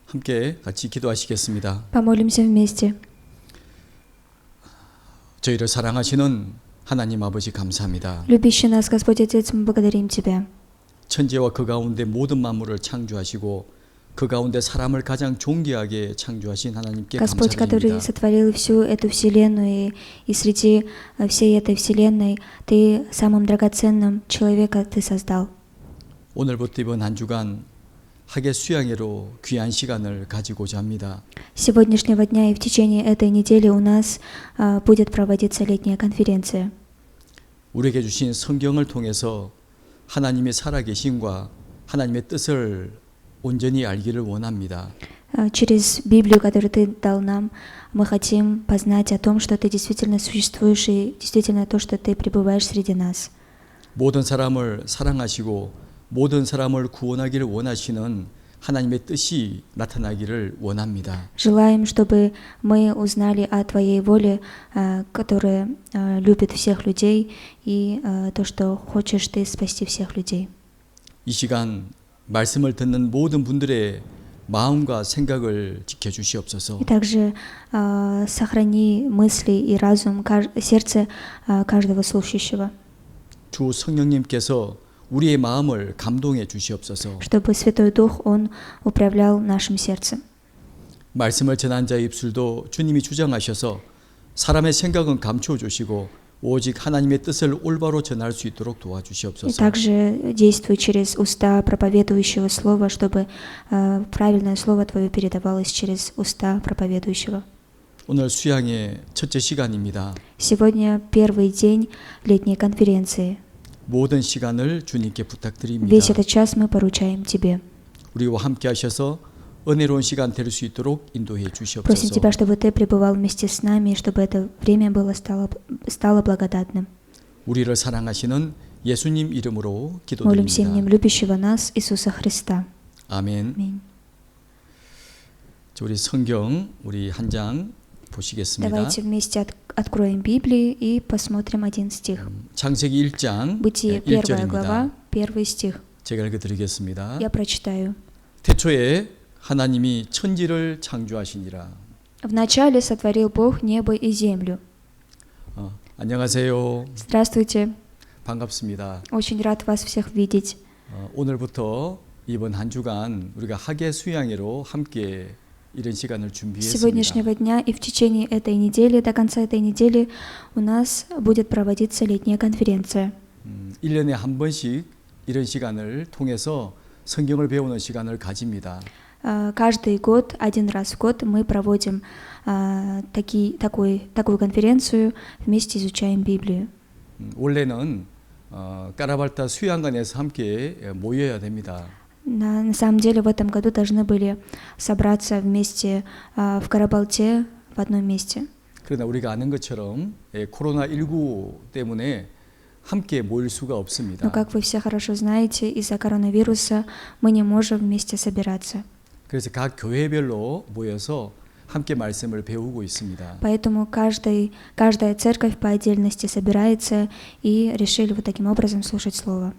함께 같이 기도하시겠습니다. Помолимся вместе. 저희를 사랑하시는 하나님 아버지 감사합니다. Любящий нас, Господь Отец, мы благодарим Тебя. 천지와 그 가운데 모든 만물을 창조하시고 그 가운데 사람을 가장 존귀하게 창조하신 하나님께 Господь, который 감사드립니다. сотворил всю эту вселенную, и среди всей этой вселенной Ты самым драгоценным человека Ты создал. 오늘부터 이번 한 주간 학예 수양회로 귀한 시간을 가지고자 합니다. С сегодняшнего дня и в течение этой недели у нас будет проводиться летняя конференция. 우리에게 주신 성경을 통해서 하나님의 살아계심과 하나님의 뜻을 온전히 알기를 원합니다. Через Библию, которую Ты дал нам, мы хотим познать о том, что Ты действительно существуешь и действительно то, что Ты пребываешь среди нас. 모든 사람을 사랑하시고 모든 사람을 구원하기를 원하시는 하나님의 뜻이 나타나기를 원합니다. Желаем, чтобы мы узнали о Твоей воле, которая любит всех людей, и то, что хочешь Ты спасти всех людей. 이 시간 말씀을 듣는 모든 분들의 마음과 생각을 지켜주시옵소서. И также сохрани мысли и разум, сердце каждого слушающего. 주 성령님께서 우리의 마음을 감동해 주시옵소서. Чтобы Святой Дух, Он управлял нашим сердцем. 말씀을 전한 자의 입술도 주님이 주장하셔서 사람의 생각은 감추어 주시고 오직 하나님의 뜻을 올바로 전할 수 있도록 И 도와주시옵소서. также действуй через уста проповедующего слова, чтобы правильное слово Твое передавалось через уста проповедующего. 오늘 수양의 첫째 시간입니다. Сегодня первый день летней конференции. 모든 시간을 주님께 부탁드립니다. Весь этот час мы поручаем Тебе. 우리와 함께 하셔서 은혜로운 시간 될 수 있도록 인도해 Просим 주시옵소서. Тебя, чтобы Ты пребывал вместе с нами, и чтобы это время стало благодатным. 우리를 사랑하시는 예수님 이름으로 Молимся именем 기도드립니다. любящего нас Иисуса Христа. 아멘. Аминь. 우리 성경 우리 한 장 보시겠습니다. Давайте вместе откроем Библию и посмотрим один стих. 창세기 1장 Бытие, 1 1절입니다. глава, 1 стих. 제가 읽어드리겠습니다. Я прочитаю. 태초에 하나님이 천지를 창조하시니라. Вначале сотворил Бог небо и землю. 안녕하세요. Здравствуйте. 반갑습니다. Очень рад вас всех видеть. 오늘부터 이번 한 주간 우리가 학예 수양회로 함께 이런 시간을 С 준비했습니다. сегодняшнего дня и в течение этой недели, до конца этой недели, у нас будет проводиться летняя конференция. 1년에 한 번씩 이런 시간을 통해서 성경을 배우는 시간을 가집니다. Каждый год, один раз в год, мы проводим такую конференцию, вместе изучаем Библию. 원래는 까라발타 수양관에서 함께 모여야 됩니다. На самом деле в этом году должны были собраться вместе в Карабалте в одном месте. 그러나 우리가 아는 것처럼 코로나19 때문에 함께 모일 수가 없습니다. Но, как вы все хорошо знаете, из-за коронавируса мы не можем вместе собираться. 그래서 각 교회별로 모여서 함께 말씀을 배우고 있습니다. Поэтому каждая церковь по отдельности собирается и решили вот таким образом слушать Слово.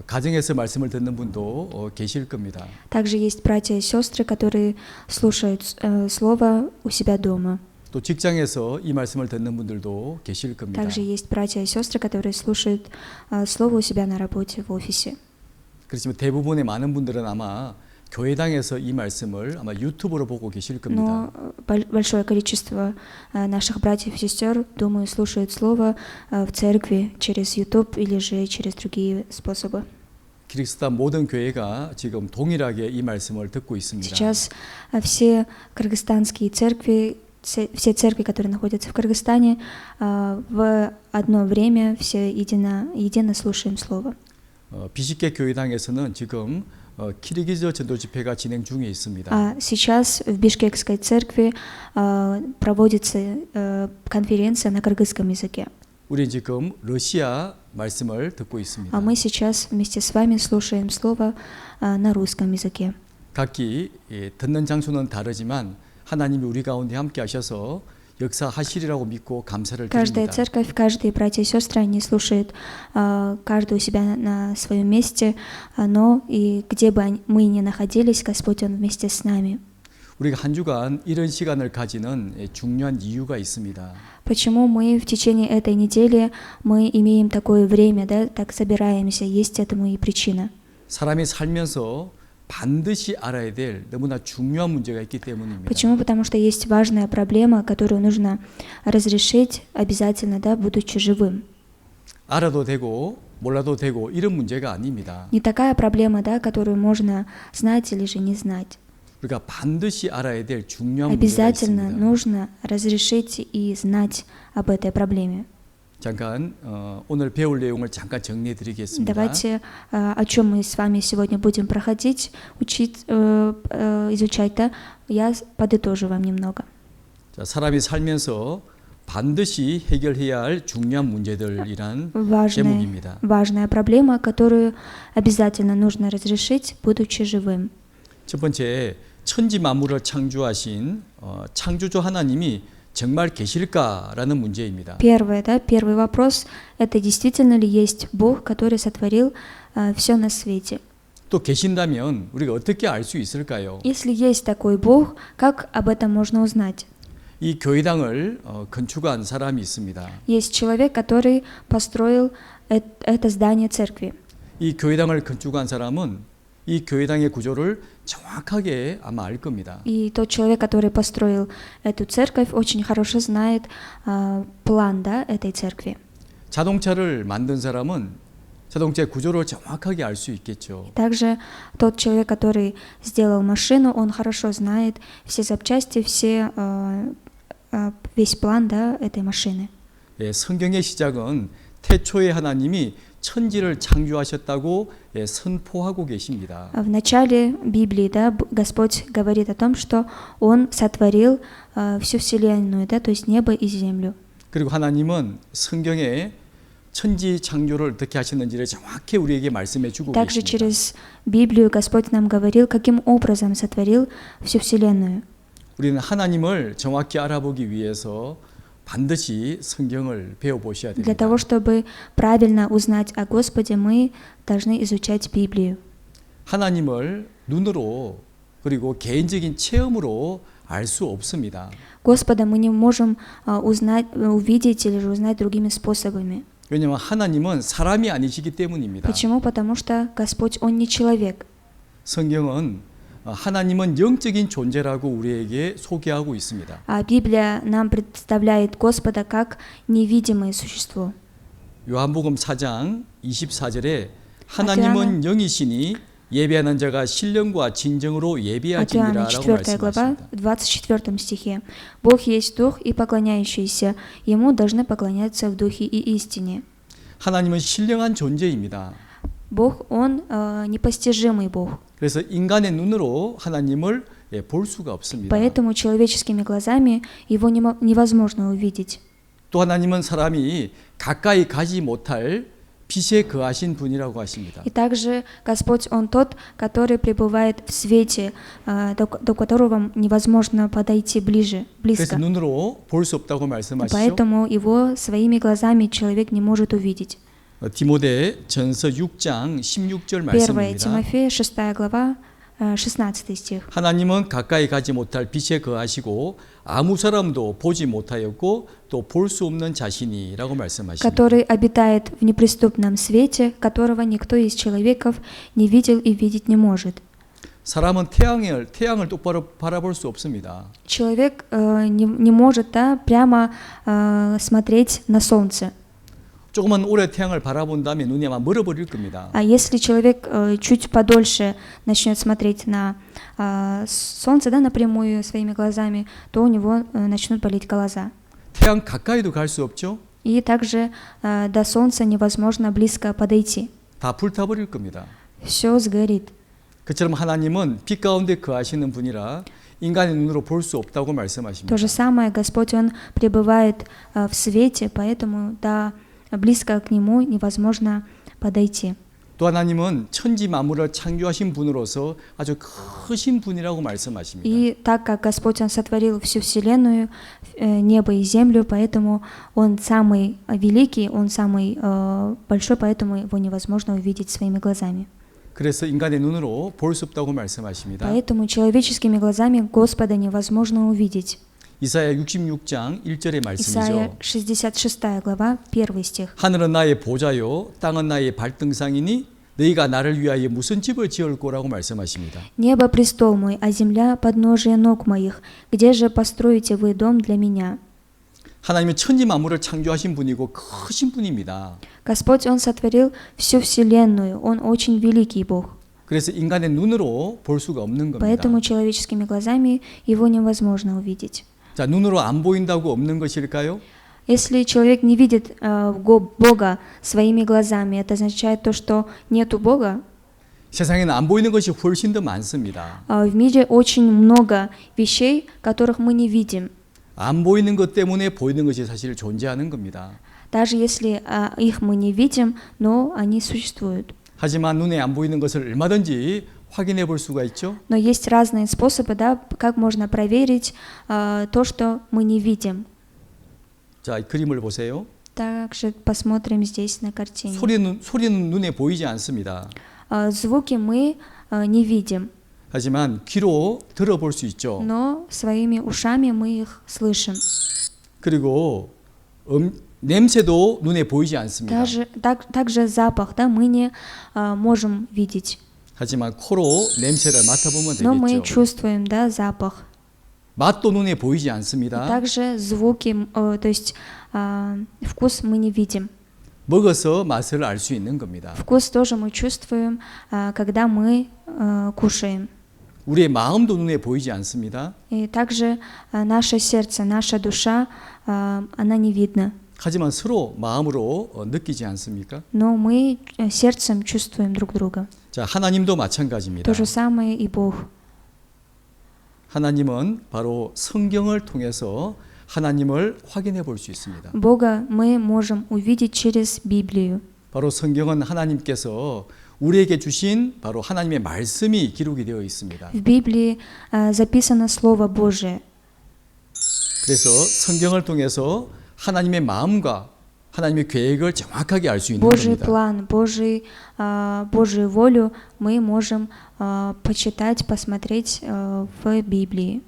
가정에서 말씀을 듣는 분도 계실 겁니다. Также есть братья и сестры, которые слушают Слово у себя дома. 또 직장에서 이 말씀을 듣는 분들도 계실 겁니다. Также есть братья и сестры, которые слушают Слово у себя на работе, в офисе. 그렇지만 대부분의 많은 분들은 아마 교회당에서 이 말씀을 아마 유튜브로 보고 계실 겁니다. Но большое количество наших братьев и сестер, думаю, слушают Слово в церкви через YouTube или же через другие способы. 그리스도 모든 교회가 지금 동일하게 이 말씀을 듣고 있습니다. Сейчас все кыргызстанские церкви, все церкви, которые находятся в Кыргызстане, в одно время все едино слушаем Слово. 비식계 교회당에서는 지금 키르기즈 전도 집회가 진행 중에 있습니다. Сейчас в Бишкекской церкви проводится конференция на кыргызском языке. 우리 지금 러시아 말씀을 듣고 있습니다. А мы сейчас вместе с вами слушаем Слово на русском языке. 각기 듣는 장소는 다르지만 하나님이 우리 가운데 함께 하셔서 역사하시리라고 믿고 감사를 Каждая 드립니다. церковь, каждые братья и сестры, они слушают каждый у себя на своем месте, но и где бы мы ни находились, Господь, Он вместе с нами. 우리가 한 주간 이런 시간을 가지는 중요한 이유가 있습니다. Почему мы в течение этой недели мы имеем такое время, да, так собираемся, есть этому и причина. 사람이 살면서 반드시 알아야 될 너무나 중요한 문제가 있기 때문입니다. Почему? Потому что есть важная проблема, которую нужно разрешить обязательно, да, будучи живым. 알아도 되고 몰라도 되고 이런 문제가 아닙니다. Не такая проблема, да, которую можно знать или же не знать. 우리가 반드시 알아야 될 중요한 문제가 Обязательно 있습니다. нужно разрешить и знать об этой проблеме. 잠깐 오늘 배울 내용을 잠깐 정리해 드리겠습니다. Давайте, о чем мы с вами сегодня будем проходить, учить, изучать, да, я подытожу вам немного. 자, 사람이 살면서 반드시 해결해야 할 중요한 문제들이란 제목입니다. Важная проблема, которую обязательно нужно разрешить, будучи живым. 첫 번째, 천지 만물을 창조하신 창조주 하나님이 정말 계실까라는 문제입니다. Первый вопрос – это действительно ли есть Бог, который сотворил все на свете? 또 계신다면 우리가 어떻게 알 수 있을까요? Если есть такой Бог, как об этом можно узнать? 이 교회당을 건축한 사람이 있습니다. Есть человек, который построил это здание церкви. 이 교회당을 건축한 사람은 이 교회당의 구조를 정확하게 아마 알 겁니다. И тот человек, который построил эту церковь, очень хорошо знает план, да, этой церкви. 자동차를 만든 사람은 자동차의 구조를 정확하게 알 수 있겠죠. Также тот человек, который сделал машину, он хорошо знает все запчасти, весь план, да, этой машины. 예, 성경의 시작은 태초에 하나님이 천지를 창조하셨다고 선포하고 계십니다. В начале Библии, да, Господь говорит о том, что Он сотворил всю вселенную, да, то есть небо и землю. 그리고 하나님은 성경에 천지 창조를 어떻게 하셨는지를 정확히 우리에게 말씀해 주고 Также 계십니다. через Библию Господь нам говорил, каким образом сотворил всю вселенную. 우리는 하나님을 정확히 알아보기 위해서 반드시 성경을 배워보셔야 Для 됩니다. того, чтобы правильно узнать о Господе, мы должны изучать Библию. 하나님을 눈으로 그리고 개인적인 체험으로 알 수 없습니다. Господа мы не можем увидеть или же узнать другими способами. 왜냐하면 하나님은 사람이 아니시기 때문입니다. Почему? Потому что Господь, Он не человек. 성경은 하나님은 영적인 존재라고 우리에게 소개하고 있습니다. А Библия нам представляет Господа как невидимое существо. 요한복음 4장 24절에 하나님은 영이시니 예배하는 자가 신령과 진정으로 От Иоанна 예배하지니라라고 4 глава, 말씀하십니다. в 24 стихе. «Бог есть Дух, и поклоняющиеся Ему должны поклоняться в Духе и истине». 하나님은 신령한 존재입니다. Бог, Он непостижимый Бог. 그래서 인간의 눈으로 하나님을 볼 수가 없습니다. Поэтому человеческими глазами Его невозможно увидеть. 또 하나님은 사람이 가까이 가지 못할 빛에 거하신 분이라고 하십니다. И также Господь, Он тот, который пребывает в свете, до которого невозможно подойти 그래서 близко. 눈으로 볼 수 없다고 말씀하시죠. Поэтому Его своими глазами человек не может увидеть. 디모데 전서 6장 16절 1 말씀입니다. Тимофея, 6 глава, 16 стих. 하나님은 가까이 가지 못할 빛에 거하시고 아무 사람도 보지 못하였고 또 볼 수 없는 자신이라고 말씀하십니다. Который обитает в неприступном свете, которого никто из человеков не видел и видеть не может. 사람은 태양을 똑바로 바라볼 수 없습니다. Человек не может, да, прямо смотреть на солнце. 조금만 오래 태양을 바라본다면 눈이 아마 멀어버릴 겁니다. А если человек чуть подольше начнет смотреть на солнце, да, напрямую своими глазами, то у него начнут болеть глаза. 태양 가까이도 갈 수 없죠. И также до солнца невозможно близко подойти. 다 불타버릴 겁니다. Все сгорит. 그처럼 하나님은 빛 가운데 거하시는 분이라 인간의 눈으로 볼 수 없다고 말씀하십니다. То же самое, Господь, Он пребывает в свете, поэтому близко к Нему невозможно подойти. 또 하나님은 천지 만물을 창조하신 분으로서 아주 크신 분이라고 말씀하십니다. И так как Господь, Он сотворил всю вселенную, небо и землю, поэтому Он самый великий, Он самый большой, поэтому Его невозможно увидеть своими глазами. 그래서 인간의 눈으로 볼 수 없다고 말씀하십니다. Поэтому человеческими глазами Господа невозможно увидеть. 이사야 66장 1절의 Исайя 말씀이죠. 66 глава, 1 стих. 하늘은 나의 보좌요 땅은 나의 발등상이니 너희가 나를 위하여 무슨 집을 지을 거라고 말씀하십니다. Небо престол мой, а земля подножие ног моих. Где же построите вы дом для меня? 하나님은 천지 만물을 창조하신 분이고 크신 분입니다. Господь, Он сотворил всю вселенную, Он очень великий Бог. 그래서 인간의 눈으로 볼 수가 없는 겁니다. Поэтому человеческими глазами Его невозможно увидеть. 자, 눈으로 안 보인다고 없는 것일까요? Если человек не видит Бога своими глазами, это означает то, что нету Бога. 세상에는 안 보이는 것이 훨씬 더 많습니다. В мире очень много вещей, которых мы не видим. 안 보이는 것 때문에 보이는 것이 사실 존재하는 겁니다. Даже если их мы не видим, но они существуют. 하지만 눈에 안 보이는 것을 얼마든지 확인해 볼 수가 있죠. Но есть разные способы, да, как можно проверить то, что мы не видим. 자, 이 그림을 보세요. Также посмотрим здесь на картине. 소리는 눈에 보이지 않습니다. Звуки мы не видим, 하지만 귀로 들어볼 수 있죠. но своими ушами мы их слышим. 그리고 냄새도 눈에 보이지 않습니다. Также запах, да, мы не можем видеть, 하지만 코로 냄새를 맡아보면 но мы 되겠죠. чувствуем, да, запах. 맛도 눈에 보이지 И 않습니다. также звуки, то есть вкус мы не видим. 먹어서 맛을 알 수 있는 겁니다. Вкус тоже мы чувствуем, когда мы кушаем. 우리의 마음도 눈에 보이지 않습니다. И также наше сердце, наша душа, она не видна. 하지만 서로 마음으로 느끼지 않습니까? Но мы сердцем чувствуем друг друга. 자, 하나님도 마찬가지입니다. То же самое и Бог. 하나님은 바로 성경을 통해서 하나님을 확인해 볼 수 있습니다. Бога мы можем увидеть через Библию. 바로 성경은 하나님께서 우리에게 주신 바로 하나님의 말씀이 기록이 되어 있습니다. В Библии записано Слово Божие. 그래서 성경을 통해서 하나님의 마음과 하나님의 계획을 정확하게 알 수 있는 Божий 겁니다. план, Божию волю мы можем почитать, посмотреть в Библии.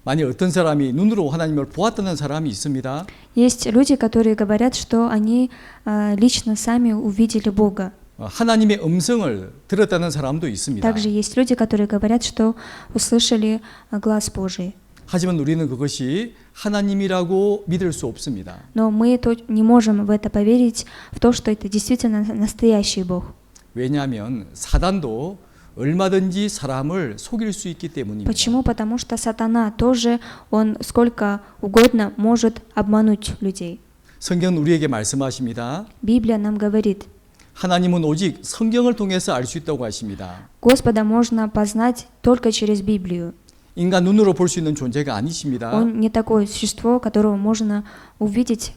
만약 어떤 사람이 눈으로 하나님을 보았다는 사람이 있습니다. Есть люди, которые говорят, что они лично сами увидели Бога. 하나님의 음성을 들었다는 사람도 있습니다. Также есть люди, которые говорят, что услышали глас Божий. 하지만 우리는 그것이 하나님이라고 믿을 수 없습니다. Но мы не можем в это поверить, в то, что это действительно настоящий Бог. 왜냐하면 사단도 얼마든지 사람을 속일 수 있기 때문입니다. Почему? Потому что сатана тоже, он сколько угодно может обмануть людей. 성경은 우리에게 말씀하십니다. Библия нам говорит, 하나님은 오직 성경을 통해서 알 수 있다고 하십니다. Господа можно познать только через Библию. 인간 눈으로 볼 수 있는 존재가 아니십니다. Он не такое существо, которого можно увидеть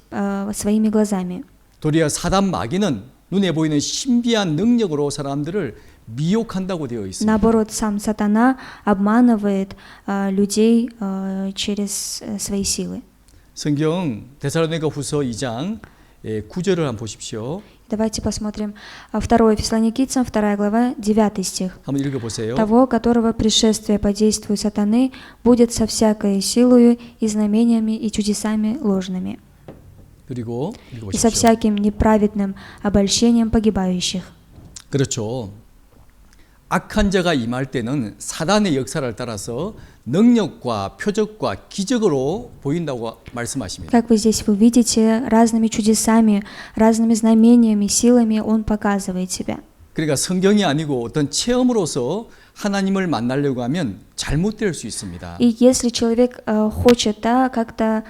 своими глазами. 도리어 사단 마귀는 눈에 보이는 신비한 능력으로 사람들을 미혹한다고 되어 있습니다. Наоборот, сам сатана обманывает людей через свои силы. 성경 데살로니가 후서 2장 9절을 한번 보십시오. Давайте посмотрим 2 Фессалоникийцам, 2 глава, 9 стих. 한번 읽어보세요. Того, которого пришествие по действию сатаны будет со всякой силою и знамениями и чудесами ложными, 그리고 и со 읽어보십시오. всяким неправедным обольщением погибающих. 그렇죠. 악한 자가 임할 때는 사단의 역사를 따라서 능력과 표적과 기적으로 보인다고 말씀하십니다. Как вы здесь вы видите, разными чудесами, разными знамениями, силами он показывает себя. 그러니까 성경이 아니고 어떤 체험으로서 하나님을 만나려고 하면 잘못될 수 있습니다. И если человек хочет, да, как-то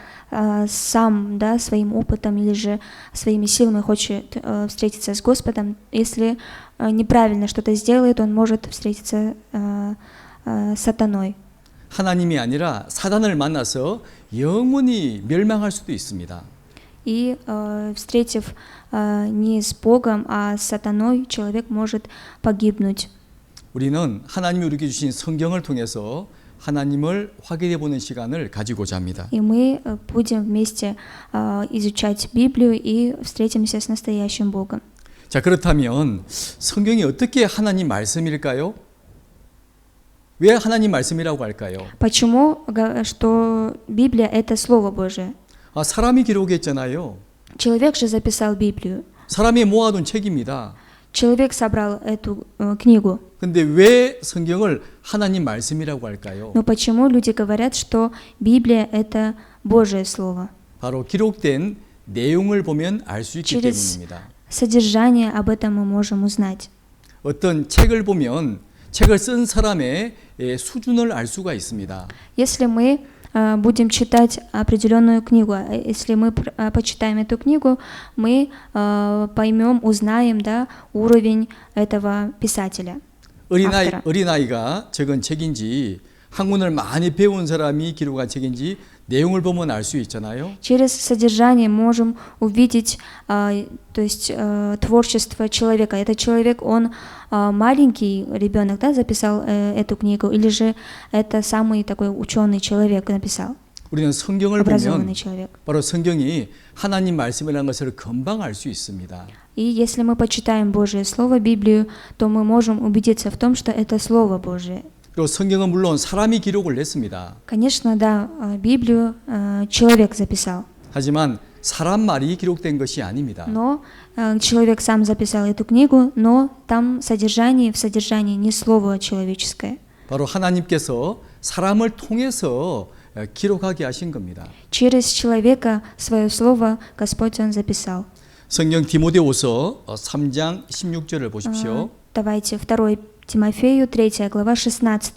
сам, да, своим опытом или же своими силами хочет встретиться с Господом, если неправильно что-то сделает, он может встретиться с сатаной. 하나님이 아니라 사단을 만나서 영원히 멸망할 수도 있습니다. И встретив не с Богом, а с сатаной, человек может погибнуть. 우리는 하나님이 우리에게 주신 성경을 통해서 하나님을 확인해 보는 시간을 가지고자 합니다. И мы будем вместе изучать Библию и встретимся с настоящим Богом. 자, 그렇다면 성경이 어떻게 하나님 말씀일까요? 왜 하나님 말씀이라고 할까요? Почему, что Библия – это Слово Божие? 사람이 기록했잖아요. Человек же записал Библию. 사람이 모아둔 책입니다. Человек собрал эту книгу. 근데 왜 성경을 하나님 말씀이라고 할까요? Но почему люди говорят, что Библия – это Божие Слово? 바로 기록된 내용을 보면 알 수 있기 Через 때문입니다. содержание об этом мы можем узнать. 어떤 책을 보면 책을 쓴 사람의 수준을 알 수가 있습니다. Если мы будем читать определенную книгу, если мы почитаем эту книгу, мы поймем, узнаем, да, уровень этого писателя. 어린아이가 적은 책인지 학문을 많이 배운 사람이 기록한 책인지 내용을 보면 알 수 있잖아요. Через содержание можем увидеть, то есть творчество человека. Этот человек, он маленький ребенок, да, записал эту книгу, или же это самый такой ученый человек написал, 우리는 성경을 образованный 보면 человек. 바로 성경이 하나님 말씀이라는 것을 금방 알 수 있습니다. И если мы почитаем Божие Слово, Библию, то мы можем убедиться в том, что это Слово Божие. 그리고 성경은 물론 사람이 기록을 했습니다. Конечно, да, Библию человек записал, 하지만 사람 말이 기록된 것이 아닙니다. но человек сам записал эту книгу, но там в содержании не слово человеческое. 바로 하나님께서 사람을 통해서 기록하게 하신 겁니다. Через человека свое слово Господь Он записал. 성경 디모데후서 3장 16절을 보십시오. Давайте 2 Тимофею, 3 глава, 16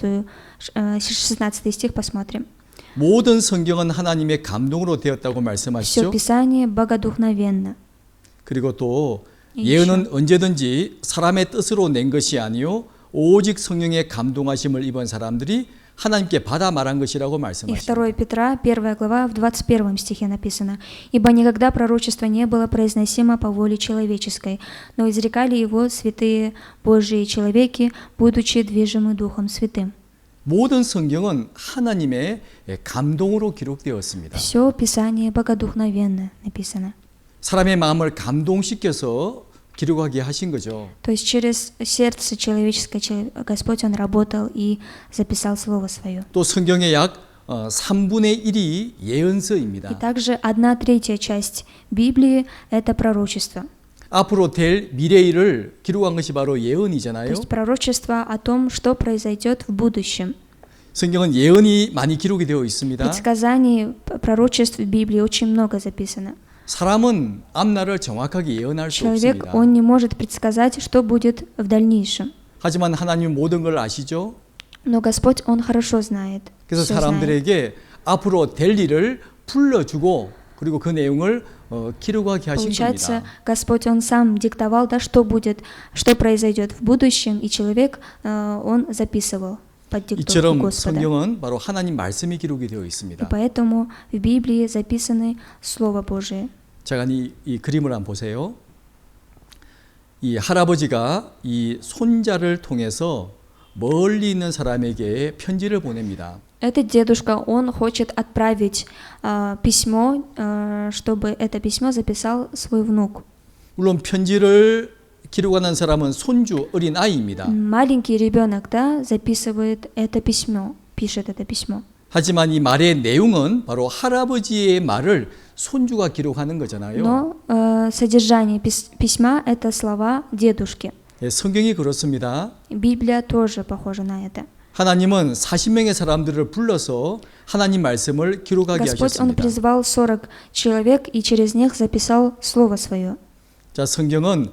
стих посмотрим. 모든 성경은 하나님의 감동으로 되었다고 Все 말씀하시죠. Писание богодухновенно. 그리고 또 예언은 언제든지 사람의 뜻으로 낸 것이 아니요 오직 성령의 감동하심을 입은 사람들이 하나님께 받아 말한 것이라고 И 말씀하십니다. 2 Петра, 1 глава, в 21 стихе написано: «Ибо никогда пророчество не было произносимо по воле человеческой, но изрекали его святые Божьи человеки, будучи движимы Духом Святым». 모든 성경은 하나님의 감동으로 기록되었습니다. Все Писание богодухновенно написано. 사람의 마음을 감동시켜서 기록하게 하신 거죠. То есть через сердце человеческое Господь Он работал и записал Слово Свое. 또 성경의 약 3분의 1이 예언서입니다. И также 1/3 часть Библии – это пророчество. 앞으로 될 미래일을 기록한 것이 바로 То 예언이잖아요. есть пророчество о том, что произойдет в будущем. 성경은 예언이 많이 기록이 되어 있습니다. Предсказаний, пророчеств в Библии очень много записано. 사람은 앞날을 정확하게 예언할 수 Человек, 없습니다. он не может предсказать, что будет в дальнейшем. 하지만 하나님은 모든 걸 아시죠? Но Господь, Он хорошо знает. 그래서 всё знает. 사람들에게 앞으로 될 일을 불러주고 그리고 그 내용을 기록하게 하신 Получается, 겁니다. Господь, Он сам диктовал, да, что будет, что произойдет в будущем, и человек, он записывал под диктовку 이처럼 Господа. 성경은 바로 하나님 말씀이 기록이 되어 И 있습니다. поэтому в Библии записаны Слово Божие. 자, 이 그림을 한번 보세요. 이 할아버지가 이 손자를 통해서 멀리 있는 사람에게 편지를 보냅니다. Этот дедушка, он хочет отправить письмо, чтобы это письмо записал свой внук. 물론 편지를 기록하는 사람은 손주 어린 아이입니다. Маленький ребенок, да, записывает это письмо, пишет это письмо. 하지만 이 말의 내용은 바로 할아버지의 말을 손주가 기록하는 거잖아요. Но содержание письма – это слова дедушки. 예, 성경이 그렇습니다. Библия тоже похожа на это. 하나님은 40명의 사람들을 불러서 하나님 말씀을 기록하게 Господь, Он 하셨습니다. призвал 40 человек и через них записал Слово Свое. 자, 성경은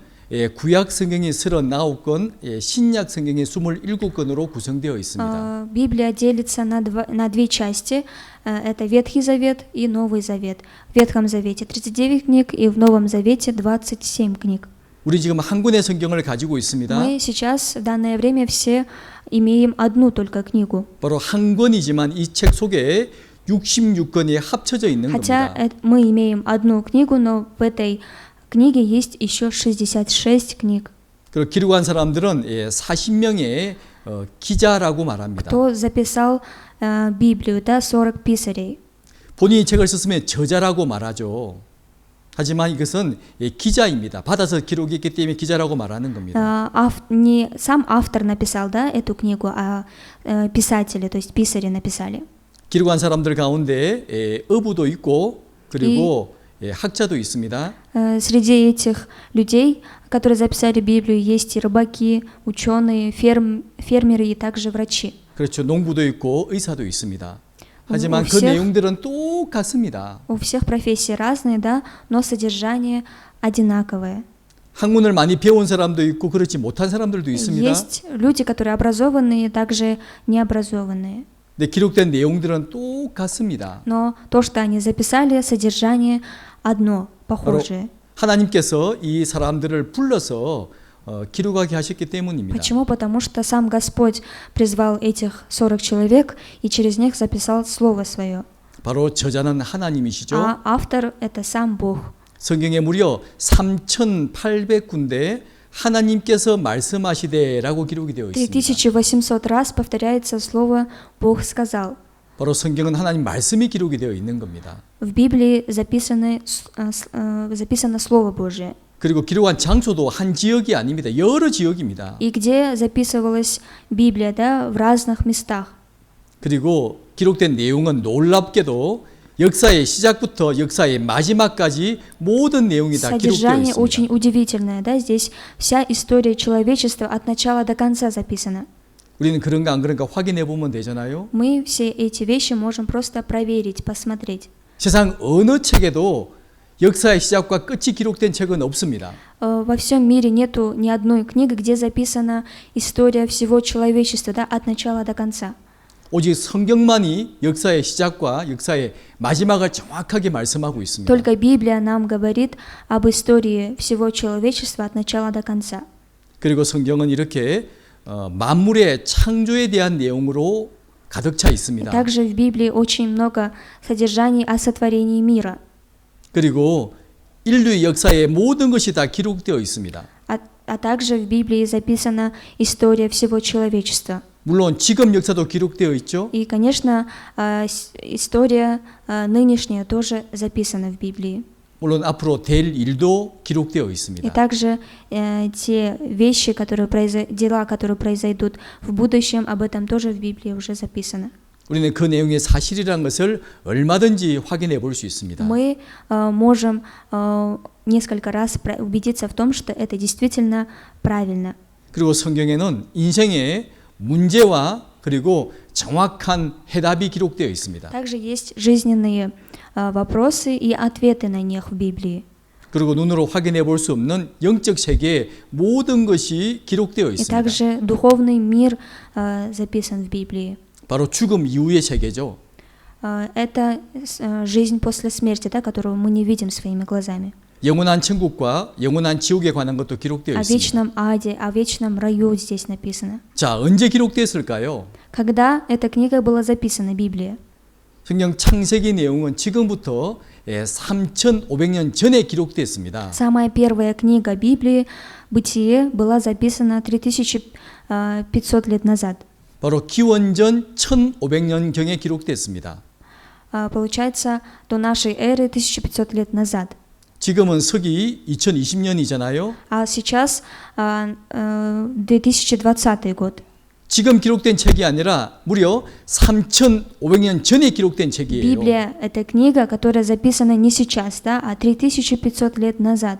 구약 성경이 39권, 신약 성경이 27권으로 구성되어 있습니다. Библия делится на две части. Это Ветхий Завет и Новый Завет. В Ветхом Завете 39 книг и в Новом Завете 27 книг. 우리 지금 한 권의 성경을 가지고 있습니다. Мы сейчас, в данное время, все имеем одну только книгу. 바로 한 권이지만 이 책 속에 66권이 합쳐져 있는 Хотя 겁니다. мы имеем одну книгу, но в этой книге есть еще 66 книг. 그리고 기록한 사람들은 40명의 기자라고 말합니다. Кто записал Библию, да, 40 писарей. 본인이 책을 썼으면 저자라고 말하죠. 하지만 이것은 기자입니다. 받아서 기록이 있기 때문에 기자라고 말하는 겁니다. Не сам автор написал, да, эту книгу, а писатели, то есть писари написали. 기록한 사람들 가운데 어부도 있고 그리고 학자도 있습니다. Среди этих людей, которые записали Библию, есть и рыбаки, ученые, фермеры и также врачи. 그렇죠. 농부도 있고 의사도 있습니다. 하지만 у 그 всех- 내용들은 똑같습니다. У всех профессии разные, да, но содержание одинаковое. 학문을 많이 배운 사람도 있고 그렇지 못한 사람들도 있습니다. Есть люди, которые образованные, также необразованные. 근데 기록된 내용들은 똑같습니다. Но то, что они записали, содержание одно, похожее. 하나님께서 이 사람들을 불러서 기록하게 하셨기 때문입니다. Почему? Потому что сам Господь призвал этих 40 человек и через них записал Слово Свое. 바로 저자는 하나님이시죠. А автор — это сам Бог. 성경에 무려 3,800군데 하나님께서 말씀하시되라고 기록이 되어 있습니다. 3800 раз повторяется слово «Бог сказал». 바로 성경은 하나님 말씀이 기록이 되어 있는 겁니다. В Библии записано Слово Божие. 그리고 기록한 장소도 한 지역이 아닙니다. 여러 지역입니다. И где записывалась Библия, да, в разных местах. 그리고 기록된 내용은 놀랍게도 역사의 시작부터 역사의 마지막까지 모든 내용이 다 기록되어 Содержание очень 있습니다. удивительное, да, здесь вся история человечества от начала до конца записана. 우리는 그런가 안 그런가 확인해 보면 되잖아요. Мы все эти вещи можем просто проверить, посмотреть. 세상 어느 책에도 역사의 시작과 끝이 기록된 책은 없습니다. Во всем мире нету ни одной книги, где записана история всего человечества, да, от начала до конца. 오직 성경만이 역사의 시작과 역사의 마지막을 정확하게 말씀하고 있습니다. Только Библия нам говорит об истории всего человечества от начала до конца. 그리고 성경은 이렇게 만물의 창조에 대한 내용으로 가득 차 И 있습니다. также в Библии очень много содержаний о сотворении мира. 그리고 인류의 역사의 모든 것이 다 기록되어 있습니다. А также в Библии записана история всего человечества. 물론 지금 역사도 기록되어 있죠. И, конечно, история нынешняя тоже записана в Библии. 물론 앞으로 될 일도 기록되어 И 있습니다. также те вещи, дела, которые произойдут в будущем, об этом тоже в Библии уже записано. 우리는 그 내용의 사실이라는 것을 얼마든지 확인해 볼 수 있습니다. Мы можем несколько раз убедиться в том, что это действительно правильно. 그리고 성경에는 인생의 문제와 그리고 정확한 해답이 기록되어 있습니다. Также есть жизненные вопросы и ответы на них в Библии. 그리고 눈으로 확인해 볼 수 없는 영적 세계의 모든 것이 기록되어 И 있습니다. также духовный мир записан в Библии. 바로 죽음 이후의 세계죠. Это жизнь после смерти, да, которую мы не видим своими глазами. 영원한 천국과 영원한 지옥에 관한 것도 기록되어 О 있습니다. вечном аде, о вечном раю здесь написано. 자, 언제 기록됐을까요? Когда эта книга была записана, Библия? 성경 창세기 내용은 지금부터 3,500년 전에 기록됐습니다. Самая первая книга Библии, Бытие, была записана 3500 лет назад. 바로 기원전 1,500년경에 기록됐습니다. Получается, до нашей эры 1500 лет назад. 지금은 서기 2020년이잖아요. А сейчас 2020 год. 지금 기록된 책이 아니라 무려 3,500년 전에 기록된 책이에요. Библия — это книга, которая записана не сейчас, да, а 3500 лет назад.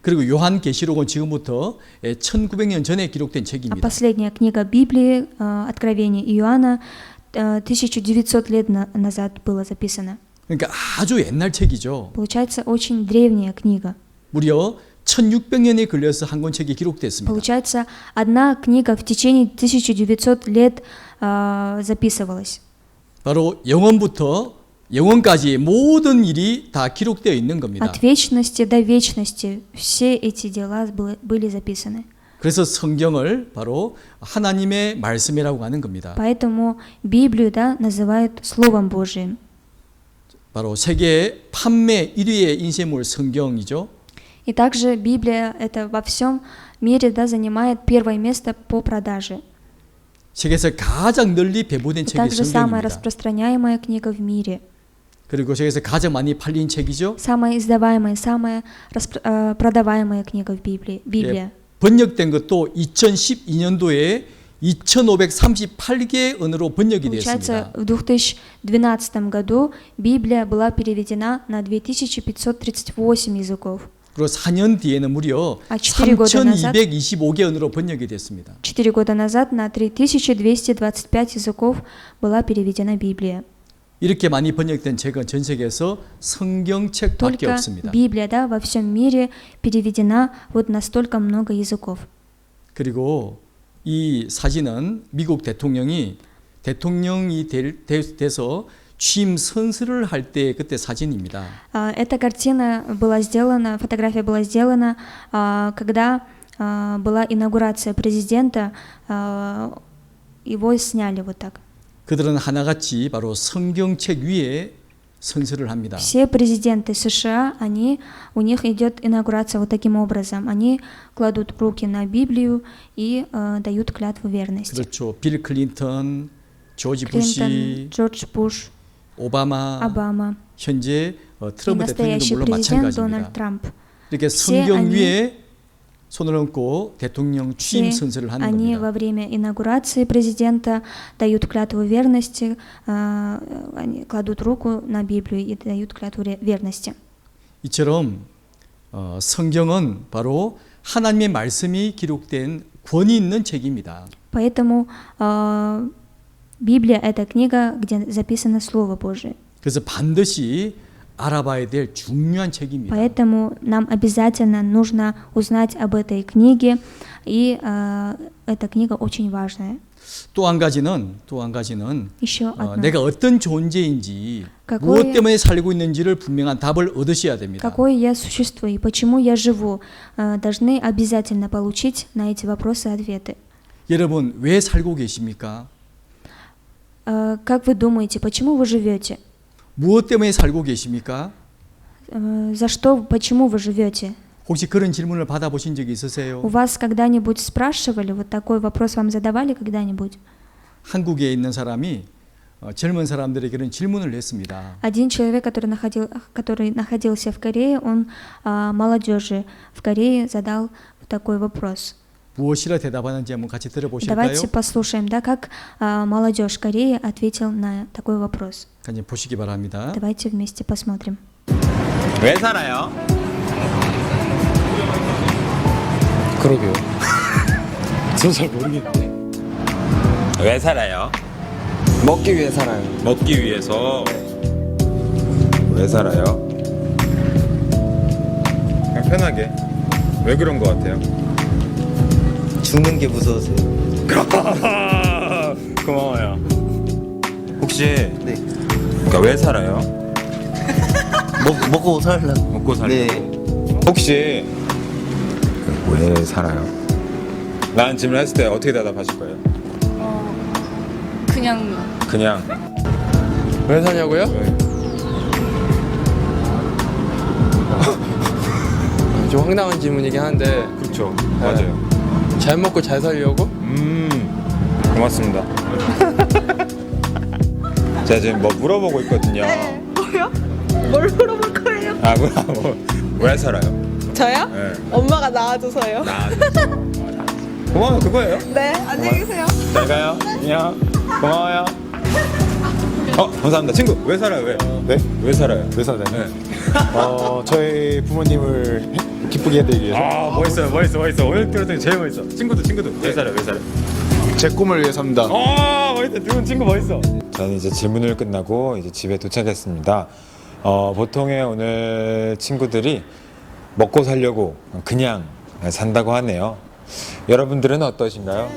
그리고 요한계시록은 지금부터 1900년 전에 기록된 А 책입니다. последняя книга Библии, Откровение Иоанна, 1900 лет назад была записана. 그러니까 아주 옛날 책이죠. Получается, очень древняя книга. 무려 1600년이 걸려서 한 권 책이 기록됐습니다. Получается, одна книга в течение 1900 лет записывалась. 바로 영원부터 영원까지 모든 일이 다 기록되어 있는 겁니다. От вечности до вечности все эти дела были записаны. 그래서 성경을 바로 하나님의 말씀이라고 하는 겁니다. Поэтому Библию, да, называют Словом Божиим. 바로 세계 판매 1위의 인쇄물 성경이죠. И также Библия это во всем мире, да, занимает первое место по продаже. 세계에서 가장 널리 배부된 И 책이 также самая 성경입니다. распространяемая книга в мире. 그리고 세계에서 가장 많이 팔린 책이죠. Самая издаваемая, самая продаваемая книга в Библии. Библия. 번역된 것도 2012년도에 2,538개 언어로 번역이 Получается, 되었습니다. в 2012 году Библия была переведена на 2538 языков. 그리고 4년 뒤에는 무려 А 4 года назад, 3,225개 언어로 번역이 됐습니다. 4 года назад на 3225 языков была переведена Библия. 이렇게 많이 번역된 책은 전 세계에서 성경책밖에 Только 없습니다. Библия, да, во всем мире переведена вот на столько много языков. 그리고 이 사진은 미국 대통령이 돼서 취임 선서를 할 때 그때 사진입니다. Эта картина была сделана, фотография была сделана, когда была инаугурация президента, его сняли вот так. 그들은 하나같이 바로 성경책 위에 선서를 합니다. Все президенты США, у них идет инаугурация вот таким образом. Они кладут руки на Библию и дают клятву верности. 그렇죠. 빌 클린턴, 조지 Клинтон, 부시, Джордж Буш, 오바마, Обама 현재 и 트럼프 대통령도 настоящий 물론 президент Дональд 마찬가지입니다. Трамп. 이렇게 все 성경 они- 위에 손을 얹고 대통령 취임 Все 선서를 하는 они 겁니다. во время инаугурации президента дают клятву верности, они кладут руку на Библию и дают клятву верности. 이처럼 성경은 바로 하나님의 말씀이 기록된 권위 있는 책입니다. Поэтому Библия — это книга, где записано Слово Божие. 그래서 반드시 알아봐야 될 중요한 책입니다. Поэтому нам обязательно нужно узнать об этой книге, и эта книга очень важная. 또 한 가지는 Еще одно. 내가 어떤 존재인지 какое- 무엇 때문에 살고 있는지를 분명한 답을 얻으셔야 됩니다. Какое я существо и почему я живу, должны обязательно получить на эти вопросы ответы. 여러분 왜 살고 계십니까? Как вы думаете, почему вы живете? 무엇 때문에 살고 계십니까? За что, почему вы живете? 혹시 그런 질문을 받아보신 적이 У 있으세요? вас когда-нибудь спрашивали, вот такой вопрос вам задавали когда-нибудь? 한국에 있는 사람이 젊은 사람들에게 그런 질문을 했습니다. Один человек, который находился в Корее, он молодежи в Корее задал такой вопрос. 무엇이라 대답하는지 한번 같이 들어보실까요? Давайте послушаем, да, как молодежь Кореи ответил на такой вопрос. 같이 보시기 바랍니다. Давайте вместе посмотрим. 왜 살아요? 그러게요. 저는 잘 모르겠는데. 왜 살아요? 먹기 위해 살아요. 먹기 위해서. 왜 살아요? 그냥 편하게. 왜 그런 거 같아요? 죽는 게 무서우세요? 고마워요. 혹시 네. 그러니까 왜 살아요? 먹고 살라고. 먹고 살려고. 네. 혹시 왜 살아요? 나는 질문했을 때 어떻게 대답하실 거예요? 그냥 왜 사냐고요? 왜? 좀 황당한 질문이긴 한데 그렇죠. 맞아요. 잘 먹고 잘 살려고? 고맙습니다. 제가 지금 뭐 물어보고 있거든요. 뭐요? 뭘 물어볼 거예요? 왜 살아요? 저요? 네. 엄마가 낳아줘서요. 고마워요. 그거예요. 네, 안녕히 계세요. 잘 가요. 안녕. 고마워요. 감사합니다. 친구, 왜 살아요? 왜? 네? 왜 살아요? 왜 살아요? 네. 저희 부모님을 기쁘게 해드리기 위해서 멋있어. 오늘 들었더니 제일 멋있어. 친구도. 왜 살아요? 제 꿈을 위해 삽니다. 멋있어. 누군 친구 멋있어. 저는 이제 질문을 끝나고 이제 집에 도착했습니다. 보통의 오늘 친구들이 먹고 살려고 그냥 산다고 하네요. 여러분들은 어떠신가요?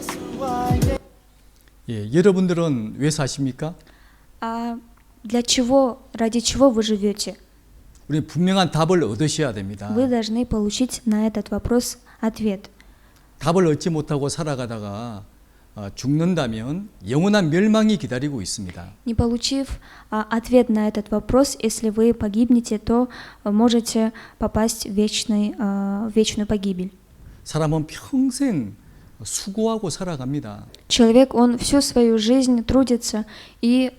예, 여러분들은 왜 사십니까? Ради чего вы живете? 우리 분명한 답을 얻으셔야 됩니다. Вы должны получить на этот вопрос ответ. 답을 얻지 못하고 살아가다가 죽는다면 영원한 멸망이 기다리고 있습니다. Не получив ответ на этот вопрос, если вы погибнете, то можете попасть в вечную погибель. 사람은 평생 수고하고 살아갑니다. Человек, он всю свою жизнь трудится и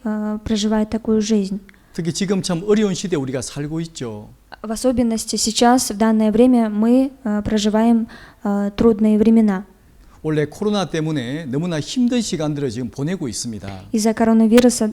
проживает такую жизнь. 특히 지금 참 어려운 시대에 우리가 살고 있죠. В особенности сейчас, в данное время, мы проживаем трудные времена. 원래 코로나 때문에 너무나 힘든 시간들을 지금 보내고 있습니다. Из-за коронавируса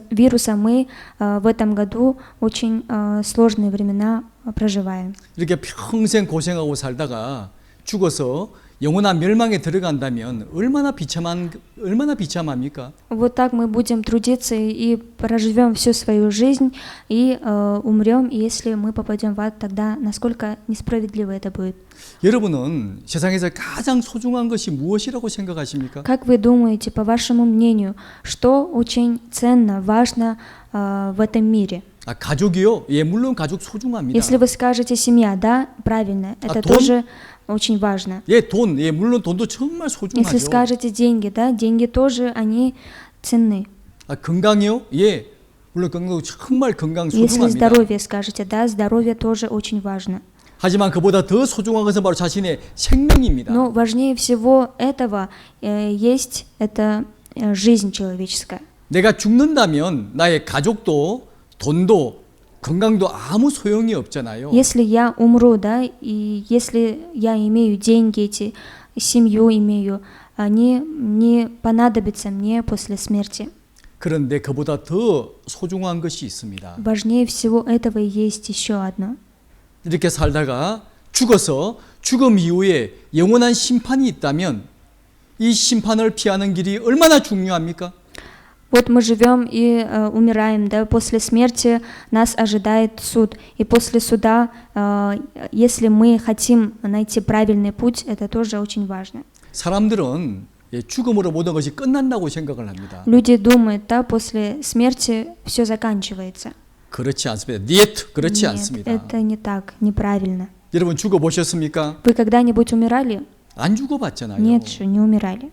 мы в этом году очень сложные времена проживаем. 이렇게 평생 고생하고 살다가 죽어서 영원한 멸망에 들어간다면 얼마나 비참합니까? Вот так мы будем трудиться и проживем всю свою жизнь и умрем, и если мы попадем в ад, тогда насколько несправедливо это будет. 여러분은 세상에서 가장 소중한 것이 무엇이라고 생각하십니까? Как вы думаете, по вашему мнению, что очень ценно, важно в этом мире? 아, 가족이요? 예, 물론 가족 소중합니다. Если вы скажете семья, да, правильно, это 돈? тоже очень важно. 예, 돈, 예, 물론 돈도 정말 Если 소중하죠. скажете деньги, да, деньги тоже, они ценны. 아, 건강이요? 예, 물론 건강 정말 건강 Если 소중합니다. здоровье скажете, да, здоровье тоже очень важно. 하지만 그보다 더 소중한 것은 바로 자신의 생명입니다. Но важнее всего этого есть это жизнь человеческая. 내가 죽는다면 나의 가족도 돈도 건강도 아무 소용이 없잖아요. Если я умру, да, и если я имею деньги, эти, семью имею, они не понадобятся мне после смерти. 그런데 그보다 더 소중한 것이 있습니다. Важнее всего этого есть еще одно. 이렇게 살다가 죽어서 죽음 이후에 영원한 심판이 있다면 이 심판을 피하는 길이 얼마나 중요합니까? Вот мы живем и умираем, да, после смерти нас ожидает суд. И после суда, если мы хотим найти правильный путь, это тоже очень важно. 사람들은 죽음으로 모든 것이 끝난다고 생각을 합니다. Люди думают, да, после смерти все заканчивается. 그렇지 않습니다. Нет, 그렇지 Нет, 않습니다. это не так, неправильно. 여러분 죽어보셨습니까? Вы когда-нибудь умирали? 안 죽어봤잖아요. Нет, что не умирали.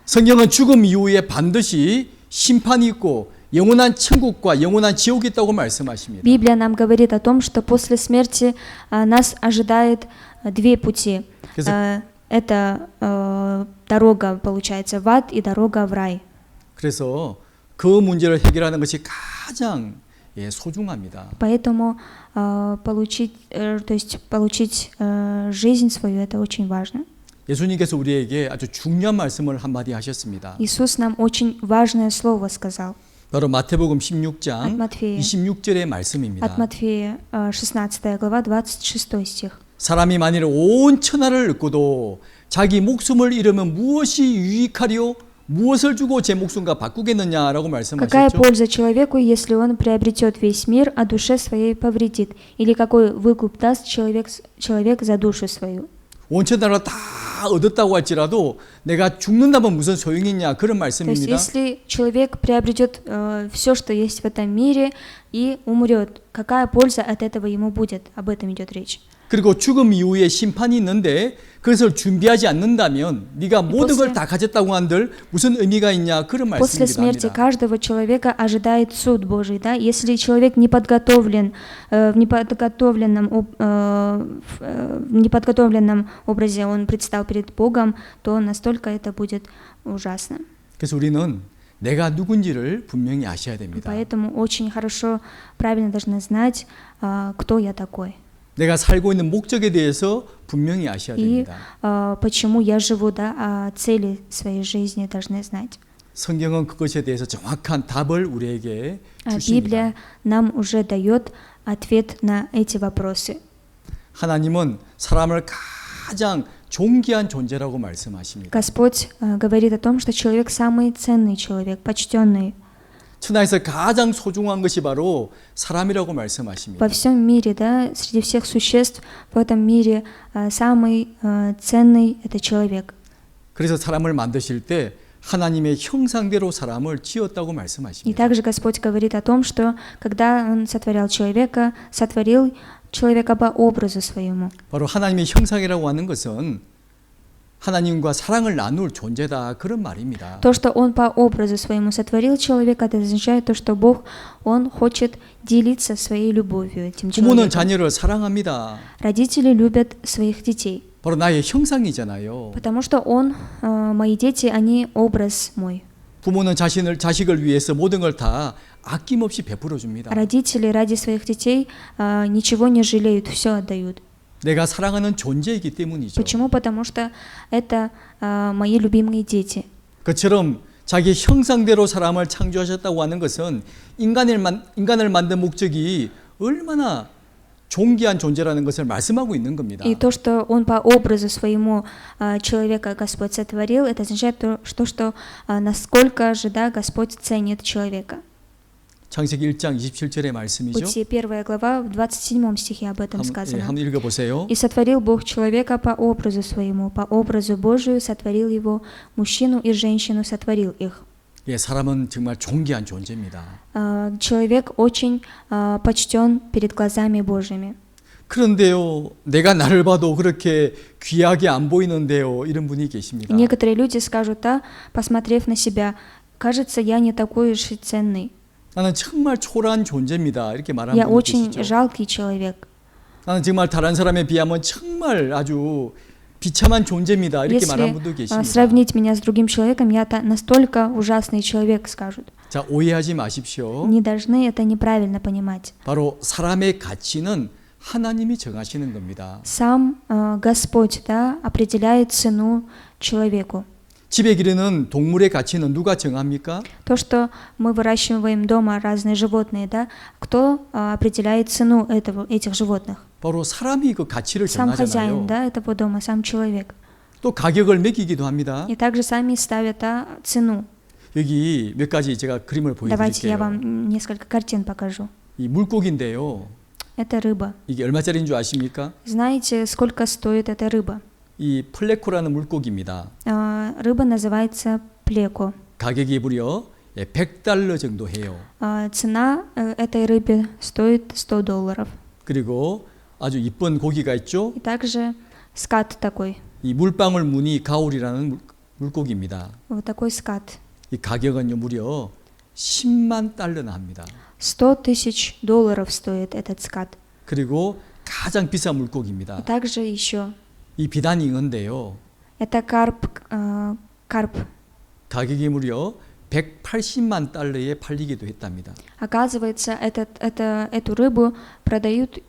성경은 죽음 이후에 반드시 심판이 있고 영원한 천국과 영원한 지옥이 있다고 말씀하십니다. Библия нам говорит о том, что после смерти нас ожидает две пути. 그래서- Это дорога, получается, в ад и дорога в рай. 그래서 그 문제를 해결하는 것이 가장 소중합니다. Поэтому получить жизнь свою, это очень важно. 예수님께서 우리에게 아주 중요한 말씀을 한마디 하셨습니다. Иисус нам очень важное слово сказал. 바로 마태복음 От 16장 Матфея. 26절의 말씀입니다. От Матфея, 16 глава, 26 стих. 사람이 만일 온 천하를 얻고도 자기 목숨을 잃으면 무엇이 유익하리요? 무엇을 주고 제 목숨과 바꾸겠느냐라고 Какая 말씀하셨죠. польза человеку, если он приобретет весь мир, а душе своей повредит? Или какой выкуп даст человек за душу свою? 온 천하를 다 얻었다고 할지라도 내가 죽는다면 무슨 소용이 있냐 그런 То есть, 말씀입니다. если человек приобретет все, что есть в этом мире, и умрет, какая польза от этого ему будет? Об этом идет речь. 그리고 죽음 이후에 심판이 있는데 그것을 준비하지 않는다면 네가 모든 걸 다 가졌다고 한들 무슨 의미가 있냐 그런 После смерти 말씀입니다. каждого человека ожидает суд Божий, да? Если человек не подготовлен в неподготовленном образе, он предстал перед Богом, то настолько это будет ужасно. 그래서 우리는 내가 누군지를 분명히 아셔야 됩니다. Поэтому очень хорошо, правильно должны знать, кто я такой 내가 살고 있는 목적에 대해서 분명히 아셔야 и 됩니다. почему я живу, да? Цели своей жизни должны знать. 성경은 그것에 대해서 정확한 답을 우리에게 주십니다. Библия нам уже дает ответ на эти вопросы. 하나님은 사람을 가장 존귀한 존재라고 말씀하십니다. Господь говорит о том, что человек самый ценный человек, почтенный. 천하에서 가장 소중한 것이 바로 사람이라고 말씀하십니다. Во всем мире, да, среди всех существ в этом мире самый ценный это человек. 그래서 사람을 만드실 때 하나님의 형상대로 사람을 지었다고 И 말씀하십니다. также Господь говорит о том, что когда Он сотворял человека по образу своему. 바로 하나님의 형상이라고 하는 것은 하나님과 사랑을 나눌 존재다 그런 말입니다. То, что Он по образу своему сотворил человека, это означает то, что Бог, Он хочет делиться своей любовью этим 부모는 человеком. 자녀를 사랑합니다. Родители любят своих детей, 바로 나의 형상이잖아요. потому что мои дети, они образ мой. 부모는 자식을 위해서 모든 걸 다 아낌없이 베풀어 줍니다. Родители ради своих детей ничего не жалеют, все отдают. 내가 사랑하는 존재이기 때문이죠. Почему? Потому что это мои любимые дети. 그처럼 자기 형상대로 사람을 창조하셨다고 하는 것은 인간을 만든 목적이 얼마나 존귀한 존재라는 것을 말씀하고 있는 겁니다. И то, что он по образу своему человека Господь сотворил, это означает что насколько же Господь ценит человека. 창세기 1장 27절의 말씀이죠. Бытие 1 глава, в 27 стихе об этом сказано. 한번 읽어보세요. «И сотворил Бог человека по образу своему, по образу Божию сотворил его, мужчину и женщину сотворил их». 예, 사람은 정말 존귀한 존재입니다. Человек очень почтен перед глазами Божьими. 그런데요, 내가 나를 봐도 그렇게 귀하게 안 보이는데요, 이런 분이 계십니다. Некоторые люди скажут, посмотрев на себя, кажется, я не такой уж и ценный. 나는 정말 초라한 존재입니다. 이렇게 말하는 Я 분이 очень 계시죠. жалкий человек. 나는 정말 다른 사람에 비하면 정말 아주 비참한 존재입니다. 이렇게 말하는 Если 분도 계십니다. сравнить меня с другим человеком, я настолько ужасный человек, скажут. 자, 오해하지 마십시오. Не должны это неправильно понимать. 바로 사람의 가치는 하나님이 정하시는 겁니다. Сам Господь определяет цену человеку. 집에 기르는 동물의 가치는 누가 정합니까? То, что мы выращиваем дома разные животные, кто определяет цену этих животных? 바로 사람이 그 가치를 Сам 정하잖아요. хозяин, этого дома, сам человек. 또 가격을 매기기도 합니다. И также сами ставят цену. 여기 몇 가지 제가 그림을 Давайте я 보여드릴게요. вам несколько картин покажу. 이 물고기인데요. Это рыба. 이게 얼마짜리인 줄 아십니까? Знаете, сколько стоит эта рыба? 이 플레코라는 물고기입니다. Рыба называется плеко. 가격이 무려 $100 정도 해요. Цена этой рыбы стоит $100. 그리고 아주 이쁜 고기가 있죠. И также скат такой. 이 물방울 무늬 가오리라는 물고기입니다. Вот такой скат. 이 가격은요 무려 $100,000나 합니다. $100,000 стоит этот скат. 그리고 가장 비싼 물고기입니다. И также еще 이 비단잉어인데요. это карп. 가격이 무려 $180만 팔리기도 했답니다. Оказывается, эту рыбу продают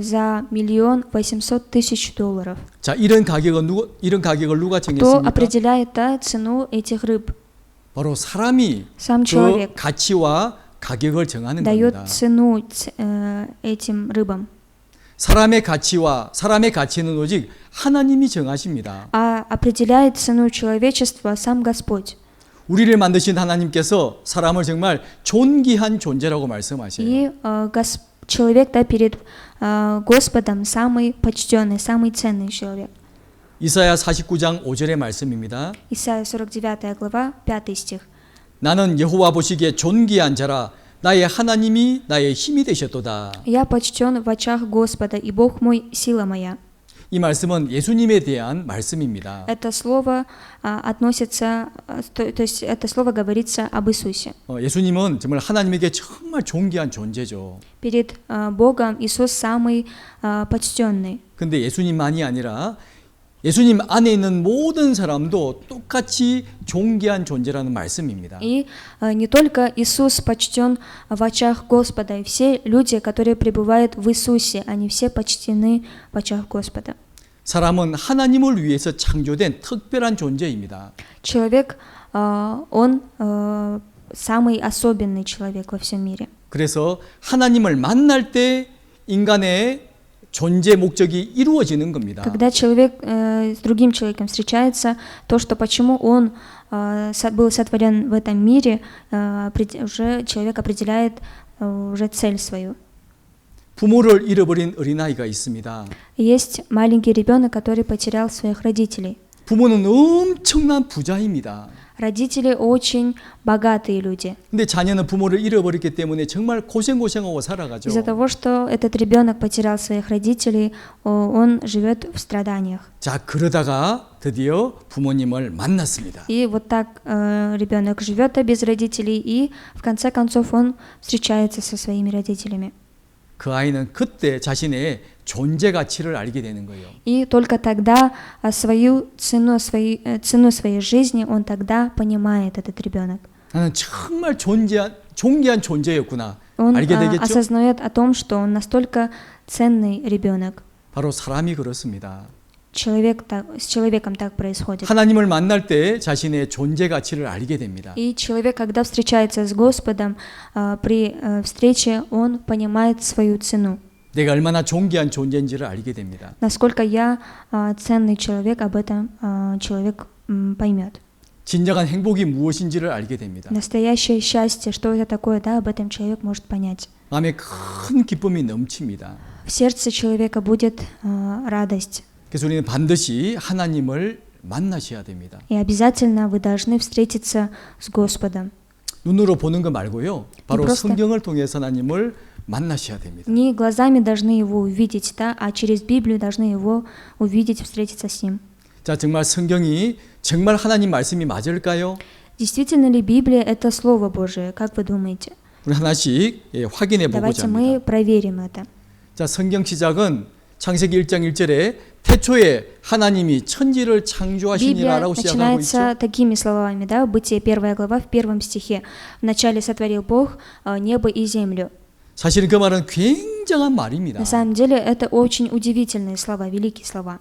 за $1,800,000. 자, 이런 가격을 누가 Кто 정했습니까? определяет цену этих рыб? 바로 사람이 Сам 그 человек 가치와 가격을 정하는 дает 겁니다. цену этим рыбам. 사람의 가치는 오직 하나님이 정하십니다. А определяет цену человечества сам Господь. 우리를 만드신 하나님께서 사람을 정말 존귀한 존재라고 말씀하셔요. И человек перед Господом самый почтенный, самый ценный человек. 이사야 49장 5절의 말씀입니다. Исайя 49 глава, 5 стих. 나는 여호와 보시기에 존귀한 자라 나의 하나님이 나의 힘이 되셨도다. «Я почтен в очах Господа, и Бог мой, сила моя». 이 말씀은 예수님에 대한 말씀입니다. Это слово относится, то есть это слово говорится об Иисусе. 예수님은 정말 하나님에게 정말 존귀한 존재죠. Перед Богом Иисус самый почтенный. 근데 예수님만이 아니라 예수님 안에 있는 모든 사람도 똑같이 존귀한 존재라는 말씀입니다. И не только Иисус почтен в очах Господа, и все люди, которые пребывают в Иисусе, они все почтены в очах Господа. 사람은 하나님을 위해서 창조된 특별한 존재입니다. Человек, он самый особенный человек во всем мире. 그래서 하나님을 만날 때 인간의 존재 목적이 이루어지는 겁니다. Когда человек с другим человеком встречается, то, что почему он был сотворен в этом мире, уже человек определяет уже цель свою. 부모를 잃어버린 어린아이가 있습니다. Есть маленький ребенок, который потерял своих родителей. 부모는 엄청난 부자입니다. Родители очень богатые люди. 근데 자녀는 부모를 잃어버렸기 때문에 정말 고생하고 살아가죠. Из-за того, что этот ребенок потерял своих родителей, он живет в страданиях. 자, 그러다가 드디어 부모님을 만났습니다. И вот так ребенок живет без родителей, и в конце концов он встречается со своими родителями. 그 아이는 그때 자신의 존재 가치를 알게 되는 거예요. И только тогда свою цену своей жизни он тогда понимает, этот ребенок. 나는 정말 존귀한 존귀한 존재였구나 Он 알게 되겠죠? осознает о том, что он настолько ценный ребенок. 바로 사람이 그렇습니다. С человеком так происходит. 하나님을 만날 때 자신의 존재 가치를 알게 됩니다. И человек, когда встречается с Господом, при встрече он понимает свою цену. 내가 얼마나 존귀한 존재인지를 알게 됩니다. Насколько я ценный человек, об этом человек поймет. 진정한 행복이 무엇인지를 알게 됩니다. Настоящее счастье, что это такое, да, об этом человек может понять. 마음에 큰 기쁨이 넘칩니다. В сердце человека будет радость. 그래서 우리는 반드시 하나님을 만나셔야 됩니다. И обязательно вы должны встретиться с Господом. 눈으로 보는 거 말고요. 바로 просто- 성경을 통해서 하나님을 만나셔야 됩니다. Не глазами должны его увидеть, да, а через Библию должны его увидеть, встретиться с ним. 자, 정말 성경이 정말 하나님 말씀이 맞을까요? Действительно ли Библия это Слово Божие? Как вы думаете? 우리 하나씩 확인해 Давайте 보고자 мы 합니다. проверим это. 자, 성경 시작은 창세기 1장 1절에 태초에 하나님이 천지를 Библия 창조하시니라라고 시작하고 начинается 있죠. такими словами, да, Бытие 1 глава в 1 стихе. Вначале сотворил Бог небо и землю. 사실은 그 말은 굉장한 말입니다. На самом деле это очень удивительные слова, великие слова.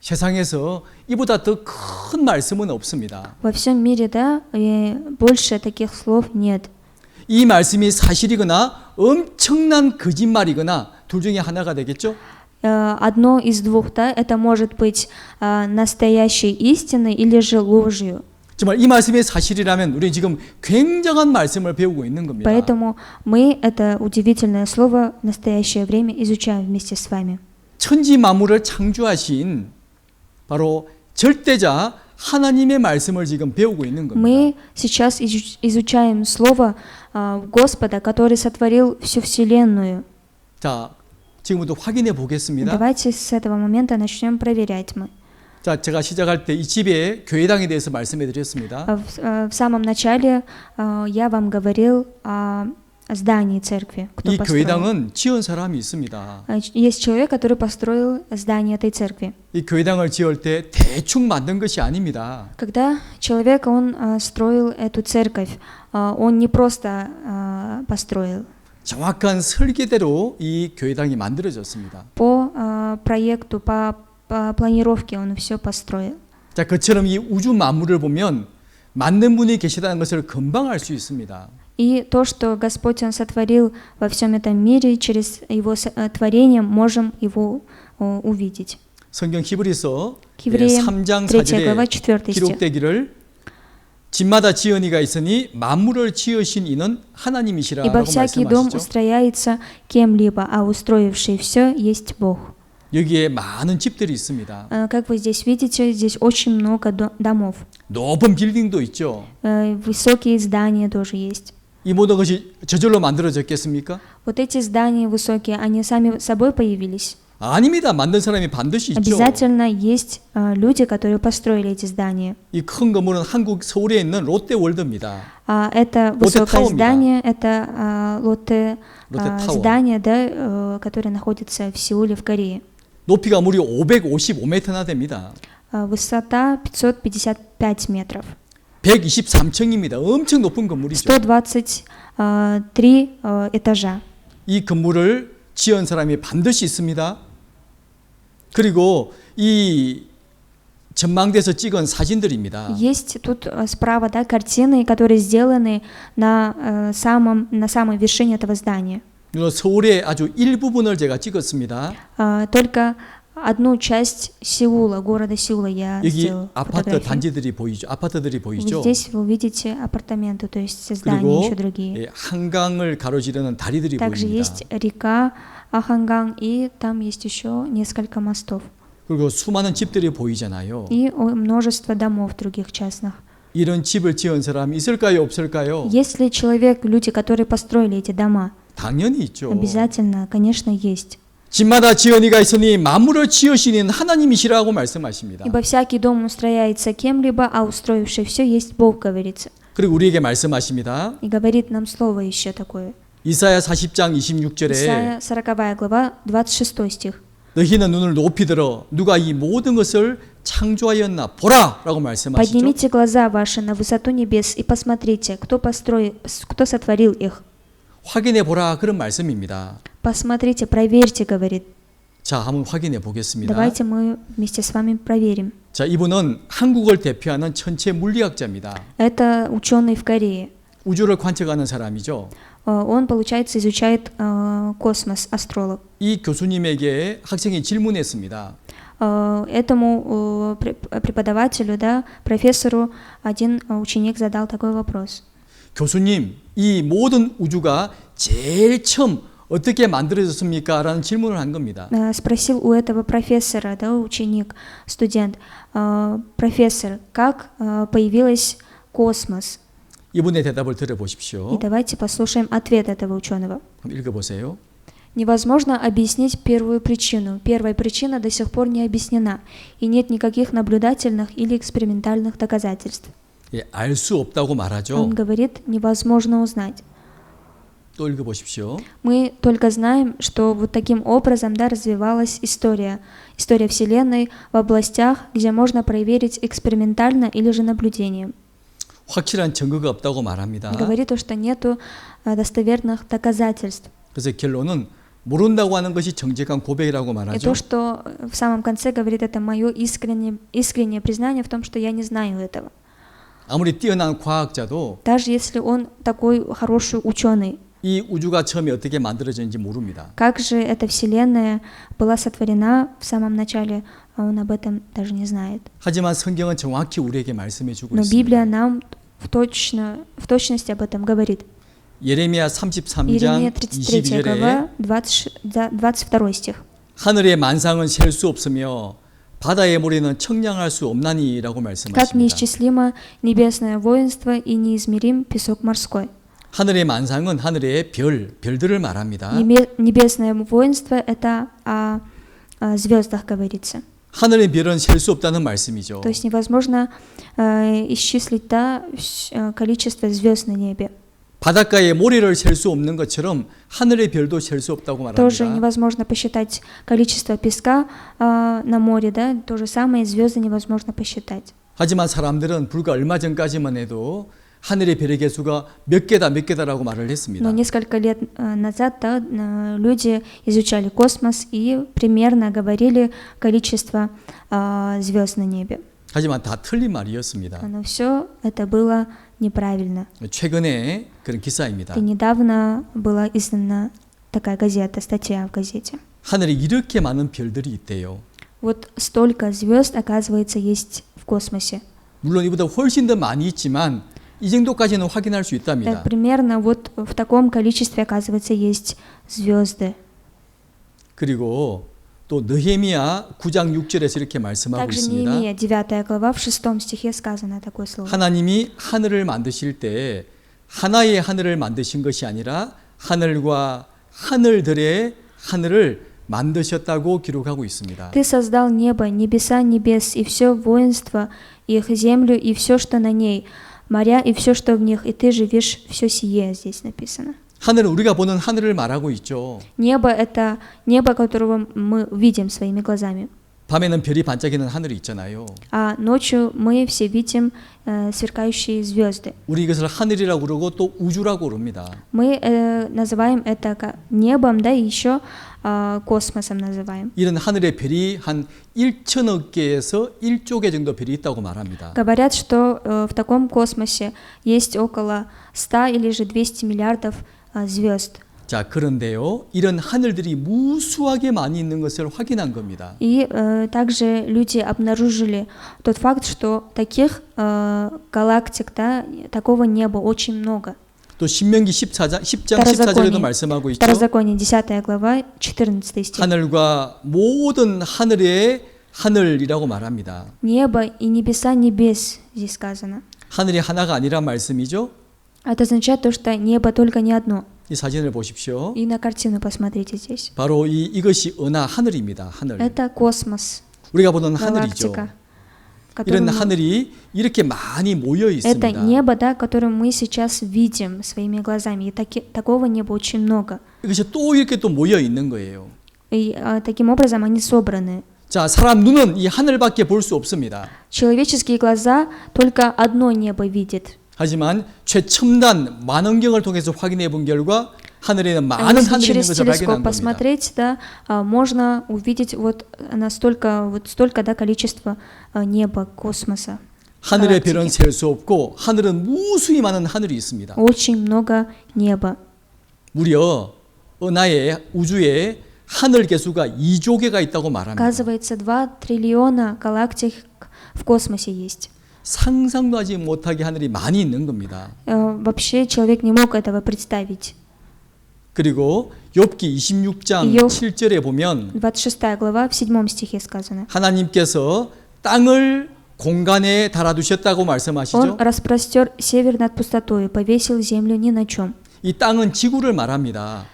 세상에서 이보다 더 큰 말씀은 없습니다. Во всем мире, да, больше таких слов нет. 이 말씀이 사실이거나 엄청난 거짓말이거나 둘 중에 하나가 되겠죠? Одно из двух, да, это может быть настоящей истиной или же ложью. 정말 이 말씀이 사실이라면 우리 지금 굉장한 말씀을 배우고 있는 겁니다. Поэтому мы это удивительное слово в настоящее время изучаем вместе с вами. 천지 만물을 창조하신 바로 절대자 하나님의 말씀을 지금 배우고 있는 겁니다. Мы сейчас изучаем слово Господа, который сотворил всю вселенную. 자, 지금부터 확인해 보겠습니다. Давайте с этого момента начнем проверять мы. 자, 제가 시작할 때 이 집의 교회당에 대해서 말씀해 드렸습니다. В самом начале я вам говорил о здании церкви, кто 이 построил. 교회당은 지은 사람이 있습니다. Есть человек, который построил здание этой церкви. 이 교회당을 지을 때 대충 만든 것이 아닙니다. Когда человек, он строил эту церковь, он не просто построил. 정확한 설계대로 이 교회당이 만들어졌습니다. По проекту, по планировке он все построил. 자, 그처럼 이 우주 만물을 보면 만든 분이 계시다는 것을 금방 알 수 있습니다. И то, что Господь Он сотворил во всем этом мире, через Его творение можем Его увидеть. 성경 히브리서 Евреям 3장 3 глава 4절에 4 стих. 기록되기를 집마다 지은 이가 있으니 만물을 지으신 이는 하나님이시라라고 Ибо всякий дом 말씀하시죠. устрояется кем-либо, а устроивший все есть Бог. 여기에 많은 집들이 있습니다. Как вы здесь видите, здесь очень много домов. 높은 빌딩도 있죠. Высокие здания тоже есть. 이 모든 것이 저절로 만들어졌겠습니까? Вот эти здания высокие, они сами собой появились? 아닙니다. 만든 사람이 반드시 있죠. Обязательно есть люди, которые построили эти здания. 이 큰 건물은 한국 서울에 있는 롯데월드입니다. Это высокое 타워입니다. здание, это Лотте 타워. здание, да, которое находится в Сеуле, в Корее. 높이가 무려 555m나 됩니다. Высота 555 метров. 123층입니다. 엄청 높은 건물이죠. 123 этажа. 이 건물을 지은 사람이 반드시 있습니다. 그리고 이 전망대에서 찍은 사진들입니다. Есть тут справа, да, картины, которые сделаны на самой вершине этого здания. 서울의 아주 일부분을 제가 찍었습니다. Только одну часть Сеула, города Сеула я 여기 сделала 아파트 фотографии. 단지들이 보이죠. 아파트들이 보이죠. Здесь вы увидите апартаменты, то есть здания еще другие. 그리고 한강을 가로지르는 다리들이 Также 보입니다. есть река Аханган, и там есть еще несколько мостов. 그리고 수많은 집들이 보이잖아요. И множество домов других частных. 이런 집을 지은 사람이 있을까요, 없을까요? Есть ли человек, люди, которые построили эти дома? 당연히 있죠. Обязательно, конечно, есть. 집마다 지은 이가 있으니 만물을 지으시는 하나님이시라고 말씀하십니다. Ибо всякий дом устрояется кем-либо, а устроивший все есть Бог, говорится. 그리고 우리에게 말씀하십니다. И говорит нам слово еще такое. 이사야 40장 26절에 Исайя 40 глава, 26 стих. 너희는 눈을 높이 들어 누가 이 모든 것을 창조하였나 보라라고 말씀하시죠. Поднимите глаза ваши на высоту небес и посмотрите, кто сотворил их. 확인해 보라 그런 말씀입니다. Посмотрите, проверьте, говорит. 자, 한번 확인해 보겠습니다. Давайте мы вместе с вами проверим. 자, 이분은 한국을 대표하는 천체 물리학자입니다. Это ученый в Корее. 우주를 관측하는 사람이죠. Он, получается, изучает космос, астролог. 이 교수님에게 학생이 질문했습니다. Этому преподавателю, да, профессору, один ученик задал такой вопрос. 교수님, 이 모든 우주가 제일 처음 어떻게 만들어졌습니까? 라는 질문을 한 겁니다. Спросил у этого профессора, да, ученик, студент, профессор, как появился космос? 이분의 대답을 И 들어보십시오. давайте послушаем ответ этого ученого. 한번 읽어보세요. Невозможно объяснить первую причину. Первая причина до сих пор не объяснена, и нет никаких наблюдательных или экспериментальных доказательств. 예, 알 수 없다고 말하죠. Он говорит, невозможно узнать. 또 읽어보십시오. Мы только знаем, что вот таким образом, да, развивалась история Вселенной в областях, где можно проверить экспериментально или же наблюдением. 확실한 증거가 없다고 말합니다. Говорит, что нету достоверных доказательств. 그래서 결론은 모른다고 하는 것이 정직한 고백이라고 И 말하죠. то, что в самом конце говорит, это мое искреннее признание в том, что я не знаю этого. 아무리 뛰어난 과학자도 Даже если он такой хороший ученый, 이 우주가 처음에 어떻게 만들어졌는지 모릅니다. как же эта Вселенная была сотворена в самом начале, он об этом даже не знает. 하지만 성경은 정확히 우리에게 말씀해 주고 Но 있습니다. Библия нам в точности об этом говорит. 예레미야 Иеремия 33장 33 22절에 глава, 22 стих. 하늘의 만상은 셀 수 없으며 바다의 모래는 청량할 수 없나니라고 Как 말씀하십니다. неисчислимо небесное воинство и неизмерим песок морской. 하늘의 만상은 하늘의 별들을 말합니다. Небесное воинство — это о звездах говорится. 하늘의 별은 셀 수 없다는 말씀이죠. То есть невозможно исчислить количество звезд на небе. 바닷가의 모래를 셀 수 없는 것처럼 하늘의 별도 셀 수 없다고 Тоже 말합니다. невозможно посчитать количество песка на море, да? То же самое и звезды невозможно посчитать. 하지만 사람들은 불과 얼마 전까지만 해도 하늘의 별의 개수가 몇 개다라고 말을 했습니다. Но несколько лет назад, да, люди изучали космос и примерно говорили количество звезд на небе. 하지만 다 틀린 말이었습니다. Но все это было неправильно. 최근에 그런 기사입니다. И недавно была издана такая газета, статья в газете. 하늘에 이렇게 많은 별들이 있대요. Вот столько звезд, оказывается, есть в космосе. 물론 이보다 훨씬 더 많이 있지만 이 정도까지는 확인할 수 있답니다. Примерно вот в таком количестве, оказывается, есть звезды. 그리고 또 느헤미야 9장 6절에서 이렇게 말씀하고 Также 있습니다. Неемия, 9 глава, в 6 стихе сказано такое слово. 하나님이 하늘을 만드실 때 하나의 하늘을 만드신 것이 아니라 하늘과 하늘들의 하늘을 만드셨다고 기록하고 있습니다. Ты создал небо, небеса небес, и все воинство, их землю, и все, что на ней, моря, и все, что в них, и ты живешь, все сие, здесь написано. 하늘은 우리가 보는 하늘을 말하고 있죠. Небо — это небо, которого мы видим своими глазами. 밤에는 별이 반짝이는 하늘이 있잖아요. А ночью мы все видим сверкающие звезды. 우리 이것을 하늘이라고 그러고 또 우주라고 그럽니다. Мы называем это небом, да, и еще космосом называем. 이런 하늘의 별이 한 1천억 개에서 1조 개 정도 별이 있다고 말합니다. Говорят, что в таком космосе есть около 100 или же 200 миллиардов звезд. 자, к런데요, 이런 하늘들이 무수하게 많이 있는 것을 확인한 겁니다. И также люди обнаружили тот факт, что таких галактик, да, такого неба очень много. 또 신명기 10장 14절에도 말씀하고 있죠. Второзаконие, 10 глава, 14 стих. 하늘과 모든 하늘의 하늘이라고 말합니다. Небо и небеса небес, здесь сказано. 하늘이 하나가 아니란 말씀이죠. Это означает то, что небо только не одно. 이 사진을 보십시오. И на картину посмотрите здесь. 바로 이것이 은하 하늘입니다. 하늘. Это космос, 우리가 보는 하늘이죠. галактика. 이런 하늘이 이렇게 많이 모여 Это 있습니다. небо, да, которое мы сейчас видим своими глазами. И такого неба очень много. 이것이 또 이렇게 또 모여 있는 거예요. И таким образом они собраны. 자, 사람 눈은 이 하늘밖에 볼 수 없습니다. Человеческие глаза только одно небо видят. 하지만 최첨단 만원경을 통해서 확인해 본 결과 하늘에는 А 많은 если 하늘이 있는 через 것을 발견한 телескоп 겁니다. посмотреть, да, можно увидеть вот настолько, вот столько, да, количества неба, космоса. 하늘의 별은 галактики. 셀 수 없고 하늘은 무수히 많은 하늘이 있습니다. Очень много неба. 무려 은하의 우주에 하늘 개수가 2조 개가 있다고 말합니다. Оказывается, 2 триллиона галактик в космосе есть. 상상도 하지 못하게 하늘이 많이 있는 겁니다. Вообще человек не мог этого представить. 그리고 욥기 26장 욥 7절에 보면 26 глава, в 7 стихе сказано. 하나님께서 땅을 공간에 달아두셨다고 Он 말씀하시죠. распростер север над пустотою, повесил землю ни на чем. 이 땅은 지구를 말합니다.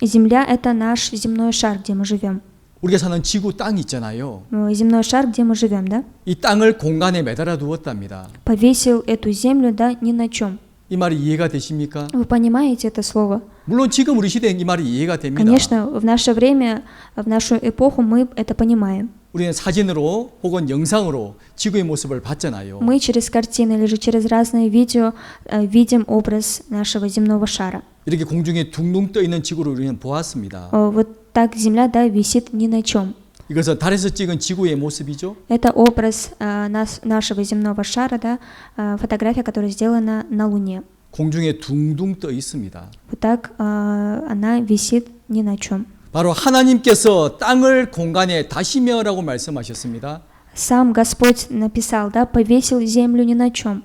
Земля — это наш земной шар, где мы живем. 우리가 사는 지구 땅이 있잖아요. Земной шар, где мы живем, да? 이 땅을 공간에 매달아 두었답니다. Повесил эту землю, да, ни на чем. 이 말이 이해가 되십니까? Вы понимаете это слово? 물론 지금 우리 시대에 이 말이 이해가 됩니다. Конечно, в наше время, в нашу эпоху мы это понимаем. 우리는 사진으로 혹은 영상으로 지구의 모습을 봤잖아요. Мы через картины или же через разные видео видим образ нашего земного шара. 이렇게 공중에 둥둥 떠 있는 지구를 우리는 보았습니다. Вот так Земля, да, висит ни на чем. 이것은 달에서 찍은 지구의 모습이죠. Это образ нашего земного шара, да, фотография, которая сделана на Луне. 공중에 둥둥 떠 있습니다. Вот так она висит ни на чем. 바로 하나님께서 땅을 공간에 다시며라고 말씀하셨습니다. Сам Господь написал, да, повесил землю ни на чем.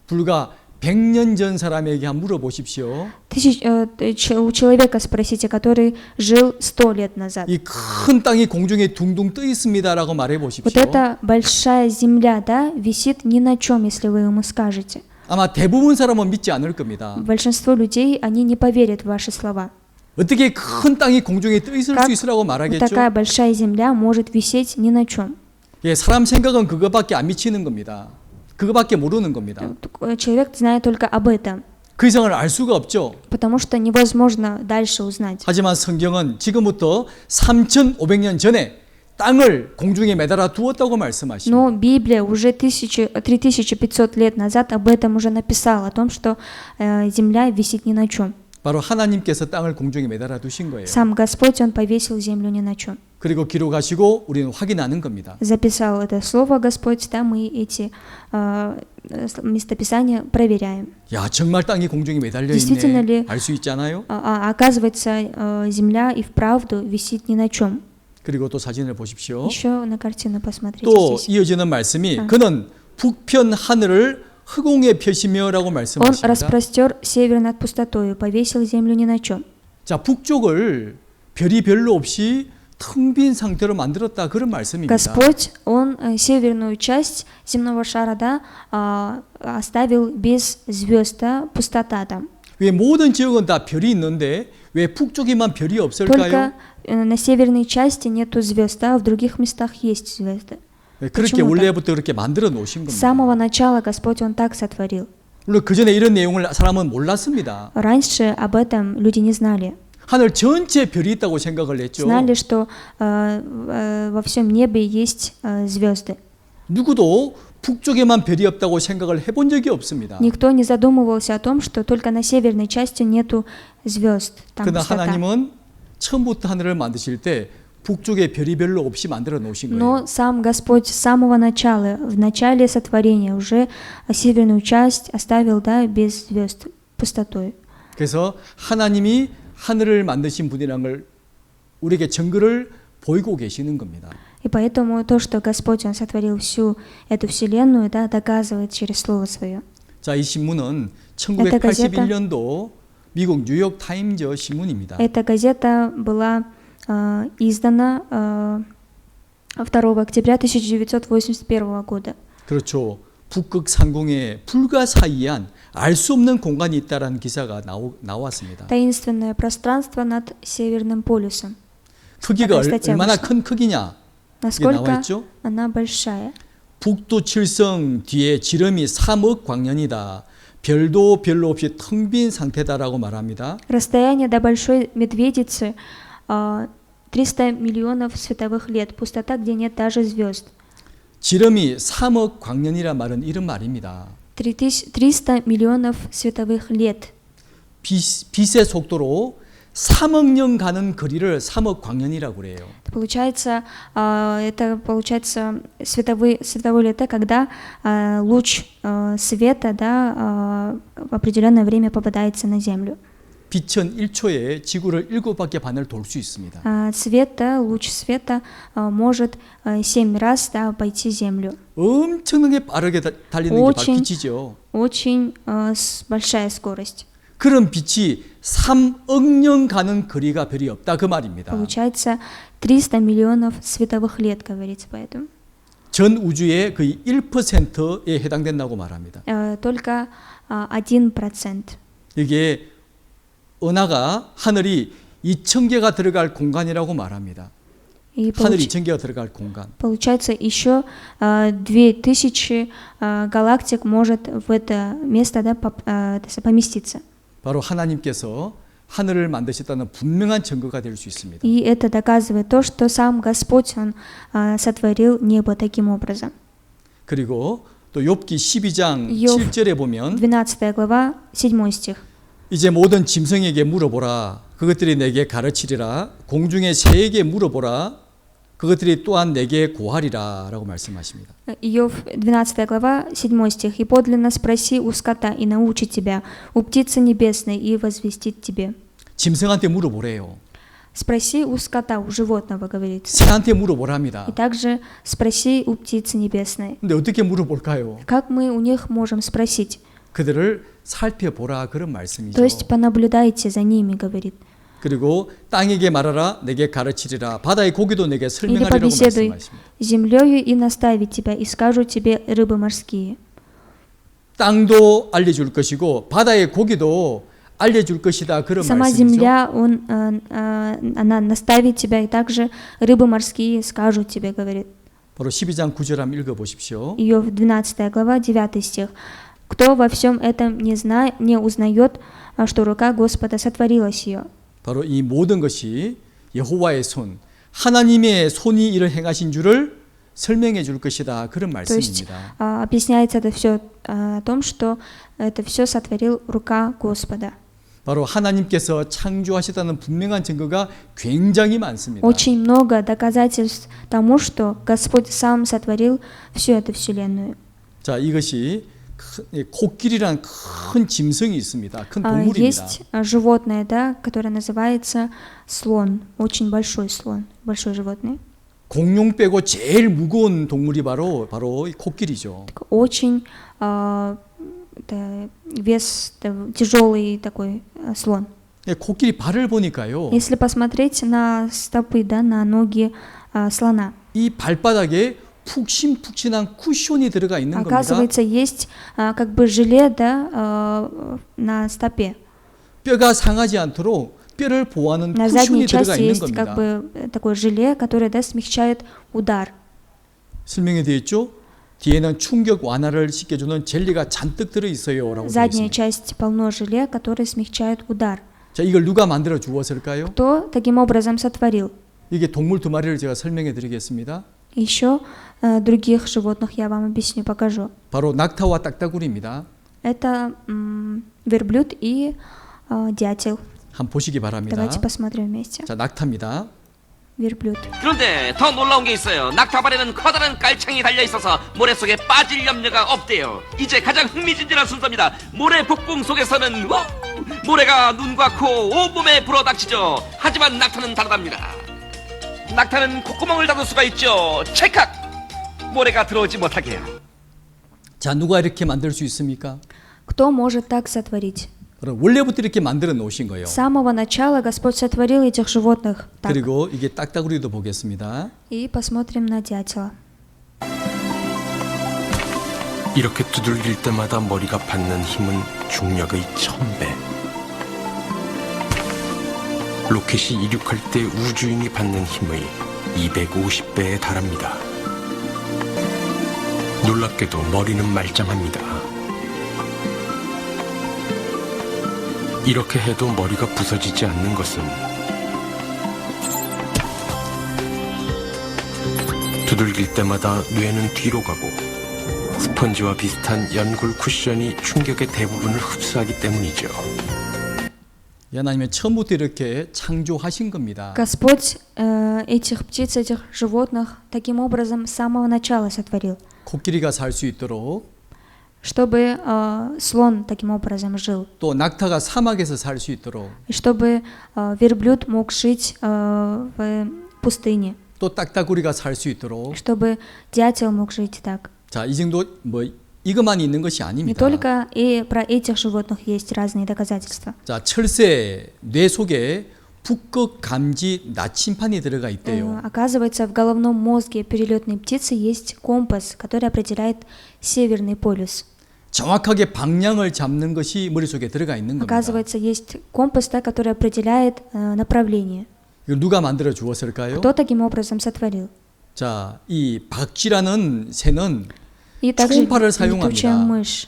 불과 100년 전 사람에게 한번 물어보십시오. У человека спросите, который жил 100 лет назад. 이 큰 땅이 공중에 둥둥 떠 있습니다라고 말해 보십시오. Вот эта большая земля, да, висит ни на чем, если вы ему скажете. 아마 대부분 사람은 믿지 않을 겁니다. Большинство людей, они не поверят в ваши слова. 어떻게 큰 땅이 공중에 떠 있을 수 있으라고 Вот 말하겠죠? такая большая земля может висеть ни на чем. 예, 사람 생각은 그것밖에 안 미치는 겁니다. 그거밖에 모르는 겁니다. Человек знает только об этом, 그 이상을 알 수가 없죠. потому что невозможно дальше узнать. 하지만 성경은 지금부터 3,500년 전에 땅을 공중에 매달아 두었다고 말씀하십니다. Но Библия уже 3500 лет назад об этом уже написала, о том, что земля висит ни на чем. 바로 하나님께서 땅을 공중에 매달아 두신 거예요. Сам Господь, Он повесил землю ни на чем. 그리고 기록하시고 우리는 확인하는 겁니다. Записал это слово Господь, да, мы эти местописания проверяем. 야, 정말 땅이 공중에 매달려 Действительно 있네. ли- 알 수 있잖아요. Оказывается, земля и вправду висит ни на чем. 그리고 또 사진을 보십시오. Еще на картину посмотрите 또 здесь. 이어지는 말씀이 그는 북편 하늘을 흑공에 펴시며라고 Он 말씀하십니다. распростер север над пустотою, повесил землю ни на чем. 자, 북쪽을 별이 별로 없이 텅 빈 상태로 만들었다 그런 말씀입니다. Господь, Он северную часть земного шара, да, оставил без звезд, да, пустота там. 왜 모든 지역은 다 별이 있는데 왜 북쪽에만 별이 없을까요? Только на северной части нету звезд, а в других местах есть звезды. 네, 그렇게 почему 원래부터 그렇게 만들어 놓으신 С 겁니다. самого начала Господь, Он так сотворил. 물론 그 전에 이런 내용을 사람은 몰랐습니다. Раньше об этом люди не знали. 하늘 전체에 별이 있다고 생각을 했죠. Знали, что во всем небе есть звезды. 누구도 북쪽에만 별이 없다고 생각을 해본 적이 없습니다. Никто не задумывался о том, что только на северной части нету звезд. Там 그러나 пустота. 하나님은 처음부터 하늘을 만드실 때 북쪽에 별이 별로 없이 만들어 놓으신 거예요. Но сам Господь с самого начала, в начале сотворения, уже северную часть оставил, да, без звезд, пустотой. 그래서 하나님이 하늘을 만드신 분이라는 걸 우리에게 증거를 보이고 계시는 겁니다. И поэтому то, что Господь, Он сотворил всю эту вселенную, да, доказывает через Слово Свое. 자, 이 신문은 Это газета. 1981년도 미국 뉴욕 타임즈 신문입니다. Эта газета была издана 2 октября 1981 года. 그렇죠. 북극 상공에 불가사의한 알 수 없는 공간이 있다라는 기사가 나왔습니다. Таинственное пространство над Северным полюсом. 크기가 такая статья 얼마나 вышла. 큰 크기냐 이게 나와 Насколько 있죠. она большая. 북두 칠성 뒤에 지름이 3억 광년이다. 별도 별로 없이 텅 빈 상태다라고 말합니다. Расстояние до Большой Медведицы 300 миллионов световых лет, пустота, где нет даже звезд. 지름이 3억 광년이라 말은 이런 말입니다. 300 миллионов световых лет. 빛의 속도로 3억 년 가는 거리를 3억 광년이라고 그래요. Это получается световое лето, когда луч света, да, в определенное время попадается на Землю. 빛은 1초에 지구를 7바퀴 반을 돌 수 있습니다. Луч света может 7 раз, да, обойти Землю. 엄청나게 빠르게 달리는 게 바로 빛이죠. Очень большая скорость. 그런 빛이 3억 년 가는 거리가 별이 없다 그 말입니다. Получается 300 миллионов световых лет, говорится поэтому. 전 우주의 거의 1%에 해당된다고 말합니다. Только 1%. 이게 은하가 하늘이 2,000개가 들어갈 공간이라고 말합니다. И 하늘 2,000개가 들어갈 공간. получается еще 2000 галактик может в это место, да, поместиться. 바로 하나님께서 하늘을 만드셨다는 분명한 증거가 될 수 있습니다. И это доказывает то, что сам Господь, Он сотворил небо таким образом. 그리고 또 욥기 12장 욥 7절에 보면 12 глава, 7 стих. 이제 모든 짐승에게 물어보라. 그것들이 내게 가르치리라. 공중의 새에게 물어보라. 그것들이 또한 내게 고하리라 라고 말씀하십니다. Иов, 12 глава, 7 стих. «И подлинно спроси у скота, и научит тебя, у птицы небесной, и возвестит тебе». 짐승한테 물어보래요. Спроси у скота, у животного, говорится. 새한테 물어보랍니다. И также спроси у птицы небесной. 근데 어떻게 물어볼까요? Как мы у них можем спросить? 그들을 살펴보라 그런 말씀이죠. То есть понаблюдайте за ними, говорит. 그리고 땅에게 말하라 내게 가르치리라. 바다의 고기도 내게 Или 설명하리라고 побеседуй 말씀하십니다. землею и наставит тебя, и скажут тебе рыбы морские. 땅도 알려줄 것이고 바다의 고기도 알려줄 것이다 그런 Сама 말씀이죠. земля, она наставит тебя, и также рыбы морские скажут тебе, говорит. 바로 12장 9절 한번 읽어보십시오. Иов, 12 глава, 9 стих. «Кто во всем этом не узнает, что рука Господа сотворила сие?» 바로 이 мо든 것이 여호와의 손, 하나님의 손이 이를 행하신 줄을 설명해 줄 것이다 그런 То есть 말씀입니다. объясняется это все о том, что это все сотворил рука Господа. 바로 하나님께서 창조하셨다는 분명한 증거가 굉장히 많습니다. Очень много доказательств тому, что Господь сам сотворил всю эту вселенную. 자, 이것이 코끼리라는 큰 짐승이 있습니다. 큰 동물입니다. Есть животное, да, которое называется слон, очень большой слон, большое животное. 공룡 빼고 제일 무거운 동물이 바로 이 코끼리죠. Очень вес тяжелый такой слон. 코끼리 발을 보니까요. Если посмотреть на стопы, да, на ноги слона, 이 발바닥에 푹신푹신한 쿠션이 들어가 있는 겁니다. оказывается, есть как бы желе, да, на стопе. 뼈가 상하지 않도록 뼈를 보호하는 На 쿠션이 задней 들어가 части 있는 есть 겁니다. как бы такое желе, которое, да, смягчает удар. 설명이 되어 있죠? 뒤에는 충격 완화를 시켜주는 젤리가 잔뜩 들어 있어요라고 되어 Задняя 있습니다. часть полно желе, которое смягчает удар. 자, 이걸 누가 만들어 주었을까요? Кто таким образом сотворил? 이게 동물 두 마리를 제가 설명해 드리겠습니다. Еще других животных я вам объясню, покажу. 바로 낙타와 딱따구리입니다. Это верблюд и дятел. 한번 보시기 바랍니다. Давайте посмотрим вместе. 자, 낙타입니다. Верблюд. 그런데 더 놀라운 게 있어요. 낙타발에는 커다란 깔창이 달려 있어서 모래 속에 빠질 염려가 없대요. 이제 가장 흥미진진한 순서입니다. 모래 폭풍 속에서는 모래가 눈과 코, 온몸에 불어닥치죠. 하지만 낙타는 다르답니다. 낙타는 콧구멍을 닫을 수가 있죠. 찰칵! 모래가 들어오지 못하게요. 자, 누가 이렇게 만들 수 있습니까? Кто может так сотворить? 원래부터 이렇게 만들어 놓으신 거예요. С самого начала Господь сотворил этих животных так. 그리고 이게 딱따구리도 보겠습니다. И посмотрим на дятела. 이렇게 두들길 때마다 머리가 받는 힘은 중력의 1000배. 로켓이 이륙할 때 우주인이 받는 힘의 250배에 달합니다. 놀랍게도 머리는 말짱합니다. 이렇게 해도 머리가 부서지지 않는 것은 두들길 때마다 뇌는 뒤로 가고 스펀지와 비슷한 연골 쿠션이 충격의 대부분을 흡수하기 때문이죠. 하나님은 처음부터 이렇게 창조하신 겁니다. Господь этих птиц, этих животных таким образом с самого начала сотворил, 코끼리가 살 수 있도록, чтобы слон таким образом жил, 또 낙타가 사막에서 살 수 있도록, и чтобы верблюд мог жить в пустыне, 또 딱따구리가 살 수 있도록. чтобы дятел мог жить так. 자, 이 정도 이것만 있는 것이 Не 아닙니다. только и про этих животных есть разные доказательства. 자, 철새 뇌 속에 북극 감지 나침판이 들어가 있대요. Оказывается, в головном мозге перелетной птицы есть компас, который определяет северный полюс. 정확하게 방향을 잡는 것이 머릿속에 들어가 있는 겁니다. Оказывается, есть компас, да, который определяет направление. 이걸 누가 만들어 주었을까요? Кто таким образом сотворил? 자, 이 박쥐라는 새는 И также 초음파를 летучая 사용합니다. мышь.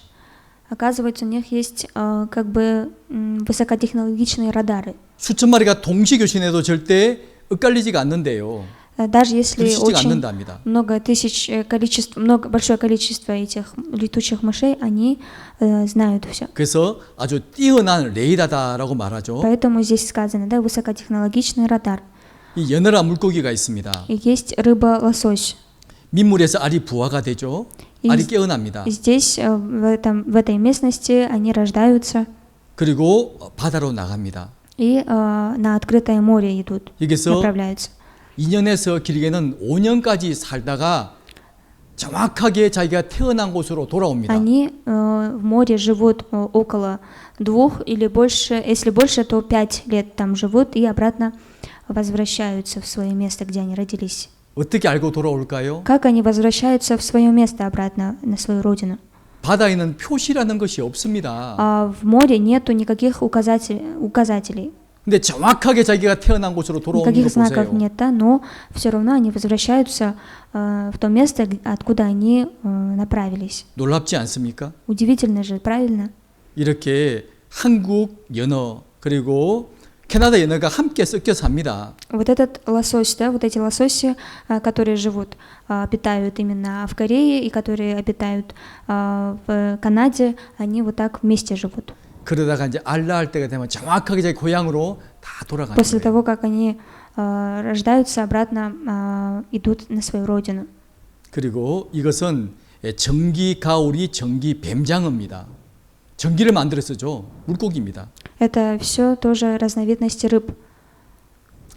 Оказывается, у них есть как бы высокотехнологичные радары. 수천 마리가 동시 교신해도 절대 엇갈리지가 않는데요. Даже если 들키지가 очень 않는답니다. большое количество этих летучих мышей, они знают все. 그래서 아주 뛰어난 레이더다라고 말하죠. Поэтому здесь сказано, да, высокотехнологичный радар. 이 연어라 물고기가 있습니다. И есть рыба-лосось. 민물에서 알이 부화가 되죠. 알이 깨어납니다. И здесь, в этой местности, они рождаются 그리고 바다로 나갑니다. и на открытое море идут, 여기서 направляются. 2년에서 길게는 5년까지 살다가 정확하게 자기가 태어난 곳으로 돌아옵니다. Они в море живут около 2 или больше, если больше, то 5 лет там живут и обратно возвращаются в свое место, где они родились. 어떻게 알고 돌아올까요? Как они возвращаются в свое место обратно на свою родину? 바다에는 표시라는 것이 없습니다. А в море нету никаких указателей, 근데 정확하게 자기가 태어난 곳으로 돌아오는 거 никаких знаков 보세요. нет, да, но все равно они возвращаются в то место, откуда они направились. 놀랍지 않습니까? Удивительно же, правильно? 이렇게 한국 연어 그리고 캐나다 연어가 함께 섞여 삽니다. Вот этот лосось, да, вот эти лососи, которые живут, обитают именно в Корее и которые обитают в Канаде, они вот так вместе живут. 그러다가 이제 알 낳을 때가 되면 정확하게 자기 고향으로 다 돌아가는 После 거예요. того, как они рождаются, обратно идут на свою родину. 그리고 이것은 전기 가오리, 전기 뱀장어입니다. 전기를 만들어 쓰죠. 물고기입니다. Это все тоже разновидности рыб.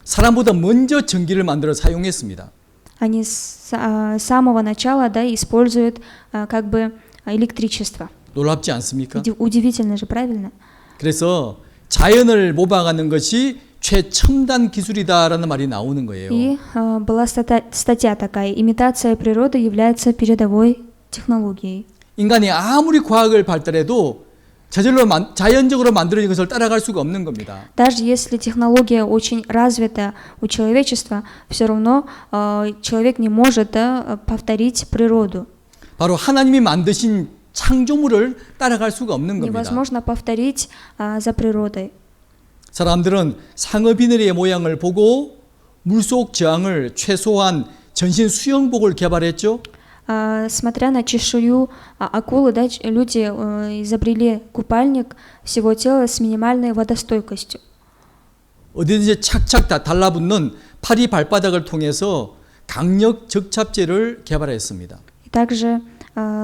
사람보다 먼저 전기를 만들어 사용했습니다. Они с самого начала, да, используют как бы электричество. 놀랍지 않습니까? Удивительно же, правильно? 그래서 자연을 모방하는 것이 최첨단 기술이다라는 말이 나오는 거예요. И была статья такая: имитация природы является передовой технологией. 인간이 아무리 과학을 발달해도 저절로 자연적으로 만들어진 것을 따라갈 수가 없는 겁니다. Даже если технология очень развита у человечества, все равно человек не может повторить природу. 바로 하나님이 만드신 창조물을 따라갈 수가 없는 겁니다. Невозможно повторить за природой. 사람들은 상어비늘의 모양을 보고 물속 저항을 최소한 전신 수영복을 개발했죠. Смотря на чешую акулы, да, люди изобрели купальник всего тела с минимальной водостойкостью. 어디든지 착착 다 달라붙는 파리 발바닥을 통해서 강력 적착제를 개발했습니다. И также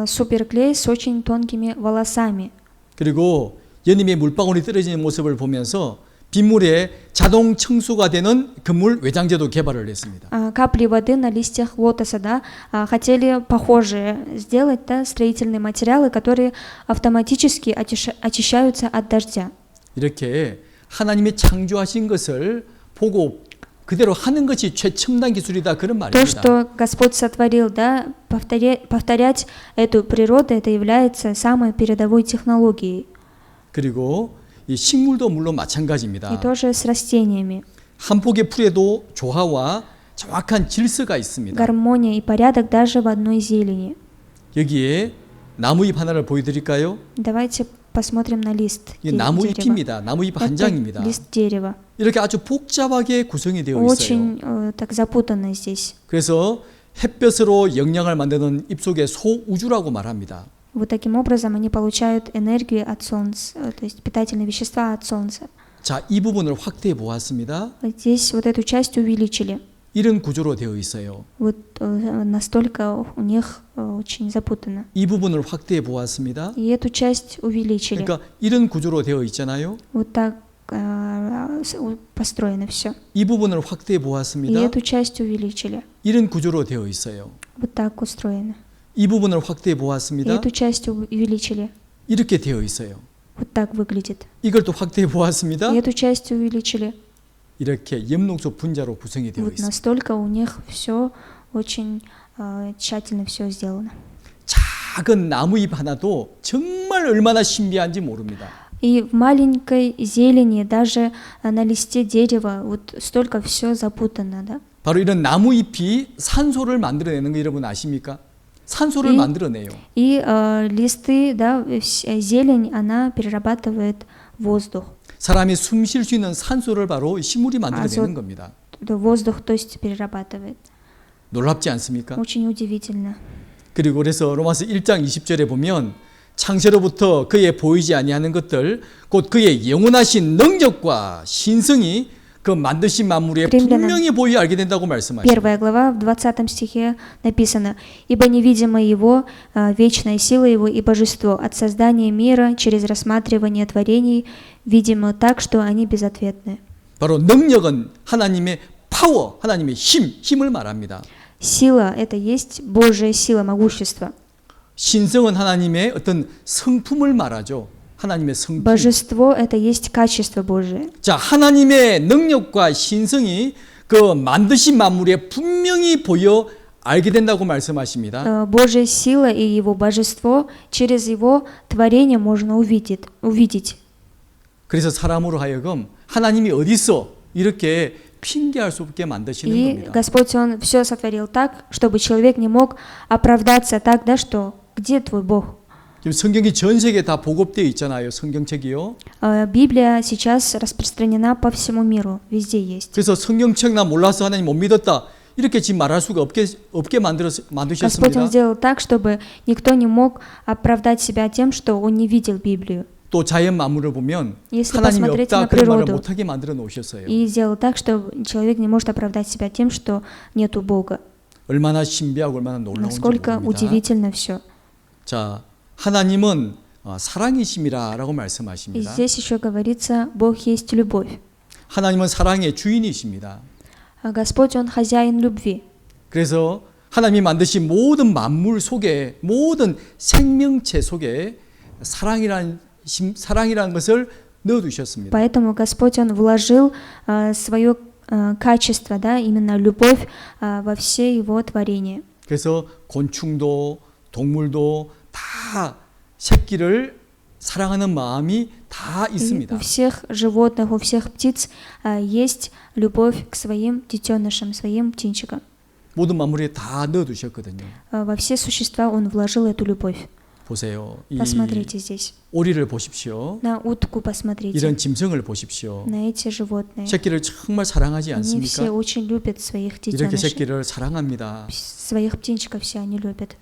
суперклей с очень тонкими волосами. 그리고 연임의 물방울이 떨어지는 모습을 보면서 빗물에 자동 청소가 되는 그물 외장재도 개발을 했습니다. Капли воды на листьях лотоса, да, хотели похожие сделать, да, строительные материалы, которые автоматически очищаются от дождя. 이렇게 하나님이 창조하신 것을 보고 그대로 하는 것이 최첨단 기술이다 그런 То, 말입니다. что Господь сотворил, да, повторять эту природу, это является самой передовой технологией. 그리고 이 식물도 물론 И 마찬가지입니다. тоже с растениями. 한 폭의 풀에도 조화와 정확한 질서가 있습니다. Гармония и порядок даже в одной зелени. 여기에 나무잎 하나를 보여드릴까요? Давайте посмотрим на лист 이게 дерева. 나무잎입니다. 나무잎 한 Это 장입니다. лист дерева. 이렇게 아주 복잡하게 구성이 되어 있어요. Очень так запутанно здесь. 그래서 햇볕으로 영양을 만드는 입속의 소우주라고 말합니다. Вот таким образом они получают энергию от солнца, то есть питательные вещества от солнца. 자, 이 부분을 확대해 보았습니다. Здесь вот эту часть увеличили. 이런 구조로 되어 있어요. Вот настолько у них очень запутано. 이 부분을 확대해 보았습니다. И эту часть увеличили. 그러니까 이런 구조로 되어 있잖아요. Вот так построено все. 이 부분을 확대해 И 보았습니다. эту часть увеличили. 이런 구조로 되어 있어요. Вот так устроено. 이 부분을 확대해 И 보았습니다. эту часть увеличили. 이렇게 되어 있어요. Вот так выглядит. 이걸 또 확대해 보았습니다. И эту часть увеличили. 이렇게 염록소 분자로 구성이 되어 Вот 있어요. настолько у них все очень тщательно все сделано. 작은 나무잎 하나도 정말 얼마나 신비한지 모릅니다. И в маленькой зелени, даже на листе дерева, вот столько все запутано, да? 바로 이런 나무잎이 산소를 만들어내는 거 여러분 아십니까? 산소를 만들어내요. И листы, да, зелень, она перерабатывает воздух. 사람이 숨 쉴 수 있는 산소를 바로 식물이 만들어내는 겁니다. Воздух, то есть перерабатывает. 놀랍지 않습니까? Очень удивительно. 그리고 그래서 로마서 1장 20절에 보면 창세로부터 그의 보이지 아니하는 것들 곧 그의 영원하신 능력과 신성이 그 만드신 만물에 분명히 보이 알게 된다고 말씀하십니다. 1 глава, в 20 стихе написано: «Ибо невидимо Его, вечная сила Его и божество от создания мира через рассматривание творений видимо так, что они безответны». 바로 능력은 하나님의 파워, 하나님의 힘을 말합니다. Сила — это есть Божья сила, могущество. 신성은 하나님의 어떤 성품을 말하죠. 하나님의 성품. Божество — это есть качество Божие. 자, 하나님의 능력과 신성이 그 만드신 만물에 분명히 보여 알게 된다고 말씀하십니다. Божья сила и Его божество через Его творение можно увидеть. 그래서 사람으로 하여금 하나님이 어디 있어? 이렇게 핑계할 수 없게 만드시는 И 겁니다. Господь, Он все сотворил так, чтобы человек не мог оправдаться так, да, что где твой Бог? 지금 성경이 전 세계에 다 보급되어 있잖아요. 성경책이요. Библия сейчас распространена по всему миру, везде есть. 그래서 성경책 나 몰라서 하나님 못 믿었다. 이렇게 지금 말할 수가 없게 Господь, Он 만드셨습니다. сделал так, чтобы никто не мог оправдать себя тем, что он не видел Библию. 또 자연 만물을 보면 Если 하나님이 посмотреть 없다 на 그런 말을 природу, 못하게 만들어 놓으셨어요. И сделал так, что человек не может оправдать себя тем, что нету Бога. 얼마나 신비하고 얼마나 놀라운지 Насколько 모릅니다. удивительно все. 자, 하나님은 사랑이심이라고 И 말씀하십니다. здесь еще говорится, Бог есть любовь. 하나님은 사랑의 주인이십니다. А Господь, Он хозяин любви. 그래서 하나님이 만드신 모든 만물 속에 모든 생명체 속에 사랑이라는 것을 넣어두셨습니다. Поэтому Господь, Он вложил свое качество, да, именно любовь во все Его творения. 그래서 곤충도 동물도 다 새끼를 사랑하는 마음이 다 И 있습니다. у всех животных, у всех птиц есть любовь к своим детенышам, своим птенчикам. 모든 만물에 다 넣어두셨거든요. Во все существа Он вложил эту любовь. 보세요. 이 Посмотрите здесь. 오리를 보십시오. На утку посмотрите. 이런 짐승을 보십시오. На эти животные. 새끼를 정말 사랑하지 Они все 않습니까? очень любят своих 이렇게 детенышей. 새끼를 사랑합니다. Своих птенчиков все они любят.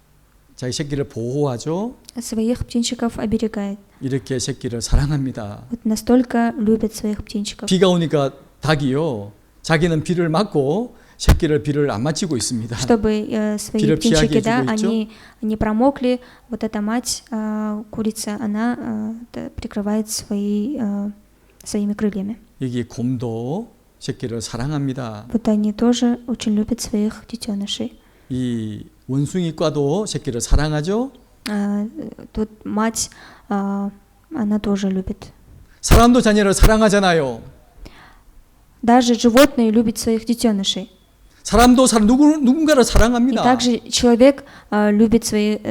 자기 새끼를 보호하죠. Своих птенчиков оберегает. 이렇게 새끼를 사랑합니다. Вот настолько любят своих птенчиков. 비가 오니까 닭이요. 자기는 비를 맞고 새끼를 비를 안 맞히고 있습니다. Чтобы свои 비를 피하게 птенчики, да, 해주고 있죠. они не промокли, вот эта мать, курица, она прикрывает своими крыльями. 여기 곰도 새끼를 사랑합니다. Вот они тоже очень любят своих детенышей. 이 원숭이과도 새끼를 사랑하죠. Тут мать, она тоже любит. 사람도 자녀를 사랑하잖아요. Даже животные любят своих детенышей. 사람도 누군가를 И 사랑합니다. также человек любит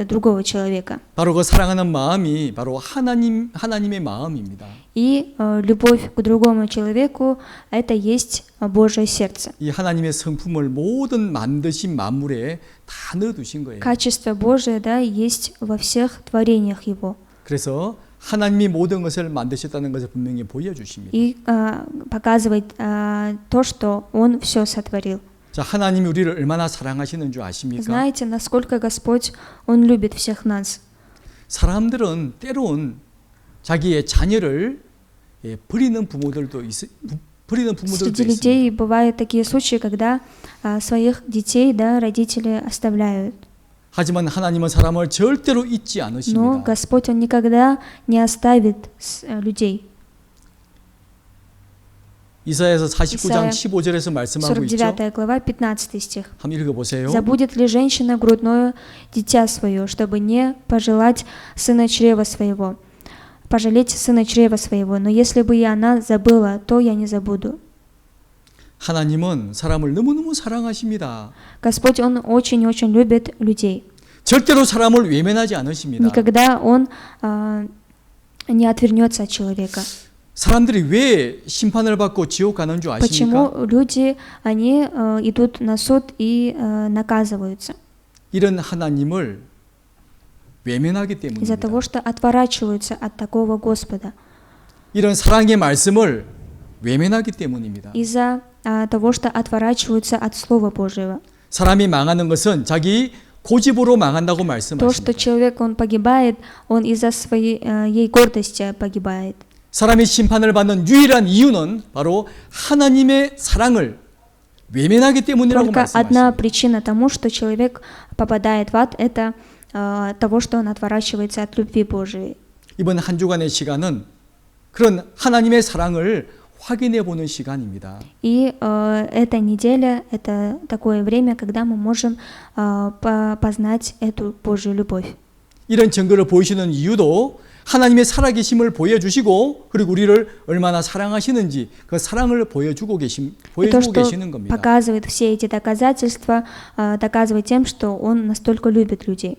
другого человека. 바로 그 사랑하는 마음이 바로 하나님의 마음입니다. И любовь к другому человеку — это есть Божье сердце. 이 하나님의 성품을 모든 만드신 만물에 다 넣어두신 거예요. Качество Божие, да, есть во всех творениях Его. 그래서 하나님이 모든 것을 만드셨다는 것을 분명히 보여주십니다. И показывает то, что Он все сотворил. 자, 하나님이 우리를 얼마나 사랑하시는 줄 아십니까? Знаете, насколько Господь, Он любит всех нас. 사람들은 때론 자기의 자녀를 버리는 부모들도 Среди 있습니다. людей бывают такие случаи, когда своих детей, да, родители оставляют. 하지만 하나님은 사람을 절대로 잊지 Но 않으십니다. Господь, Он никогда не оставит людей. 이사야서 49장 이사야 15절에서 말씀하고 있죠. 49 глава, 15 стих. 한번 읽어보세요. «Забудет ли женщина грудное дитя свое, чтобы не пожелать сына чрева своего? Пожалеть сына чрева своего, но если бы и она забыла, то я не забуду». 하나님은 사람을 너무너무 사랑하십니다. Господь, Он очень-очень любит людей. 절대로 사람을 외면하지 않으십니다. Никогда Он не отвернется от человека. 사람들이 왜 심판을 받고 지옥 가는 줄 아십니까? Почему люди, они идут на суд и наказываются? 이런 하나님을 외면하기 Из-за 때문입니다. того, что отворачиваются от такого Господа. 이런 사랑의 말씀을 외면하기 때문입니다. Из-за того, что отворачиваются от Слова Божьего. 사람이 망하는 것은 자기 고집으로 망한다고 То, что 말씀하십니다. человек, он погибает, он из-за своей гордости погибает. 사람이 심판을 받는 유일한 이유는 바로 하나님의 사랑을 외면하기 때문이라고 Только одна 말씀하십니다. причина тому, что человек попадает в ад, это того, что он отворачивается от любви Божией. 이번 한 주간의 시간은 그런 하나님의 사랑을 확인해 보는 시간입니다. И эта неделя – это такое время, когда мы можем познать эту Божью любовь. 이런 증거를 보이시는 이유도 하나님의 살아계심을 보여주시고 그리고 우리를 얼마나 사랑하시는지 그 사랑을 보여주고 И то, что 계시는 겁니다. показывает все эти доказательства, доказывает тем, что Он настолько любит людей.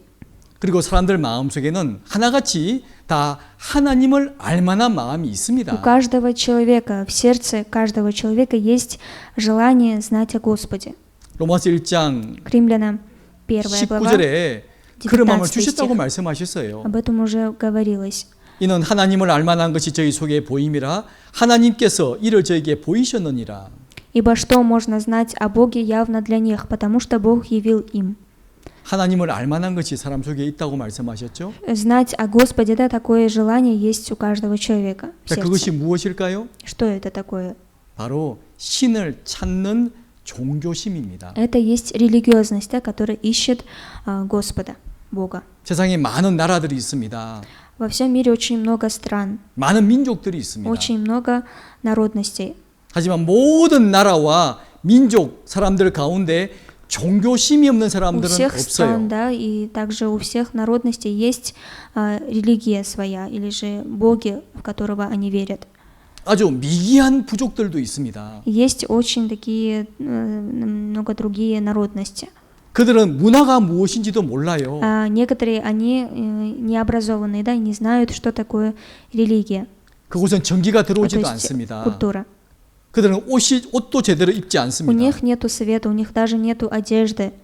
그리고 사람들 마음속에는 하나같이 다 하나님을 알만한 마음이 У 있습니다. каждого человека, в сердце каждого человека есть желание знать о Господе. 로마서 1장 К Римлянам 1 глава, 19절에 그런 마음을 19 주셨다고 стих. 말씀하셨어요. Об этом уже говорилось. 이는 하나님을 알만한 것이 저희 속에 보임이라 하나님께서 이를 저에게 보이셨느니라. Ибо что можно знать о Боге явно для них, потому что Бог явил им. 하나님을 알만한 것이 사람 속에 있다고 말씀하셨죠? Знать о Господе, да, такое желание есть у каждого человека в 자, 그것이 сердце. 무엇일까요? Что это такое? 바로 신을 찾는 종교심입니다. Это есть религиозность, да, которая ищет Господа, Бога. 세상에 많은 나라들이 있습니다. Во всем мире очень много стран, 많은 민족들이 있습니다. очень много народностей. 하지만 모든 나라와 민족 사람들 가운데 종교심이 없는 У 사람들은 всех стран, 없어요. да, и также у всех народностей есть религия своя, или же боги, в которого они верят. 아주 미개한 부족들도 있습니다. Есть очень такие, много другие народности. 그들은 문화가 무엇인지도 몰라요. А некоторые, они необразованные, да, и не знают, что такое религия, 그곳은 전기가 то 들어오지도 есть 않습니다. культура. 그들은 옷도 제대로 입지 У 않습니다. них нету света, у них даже нету одежды,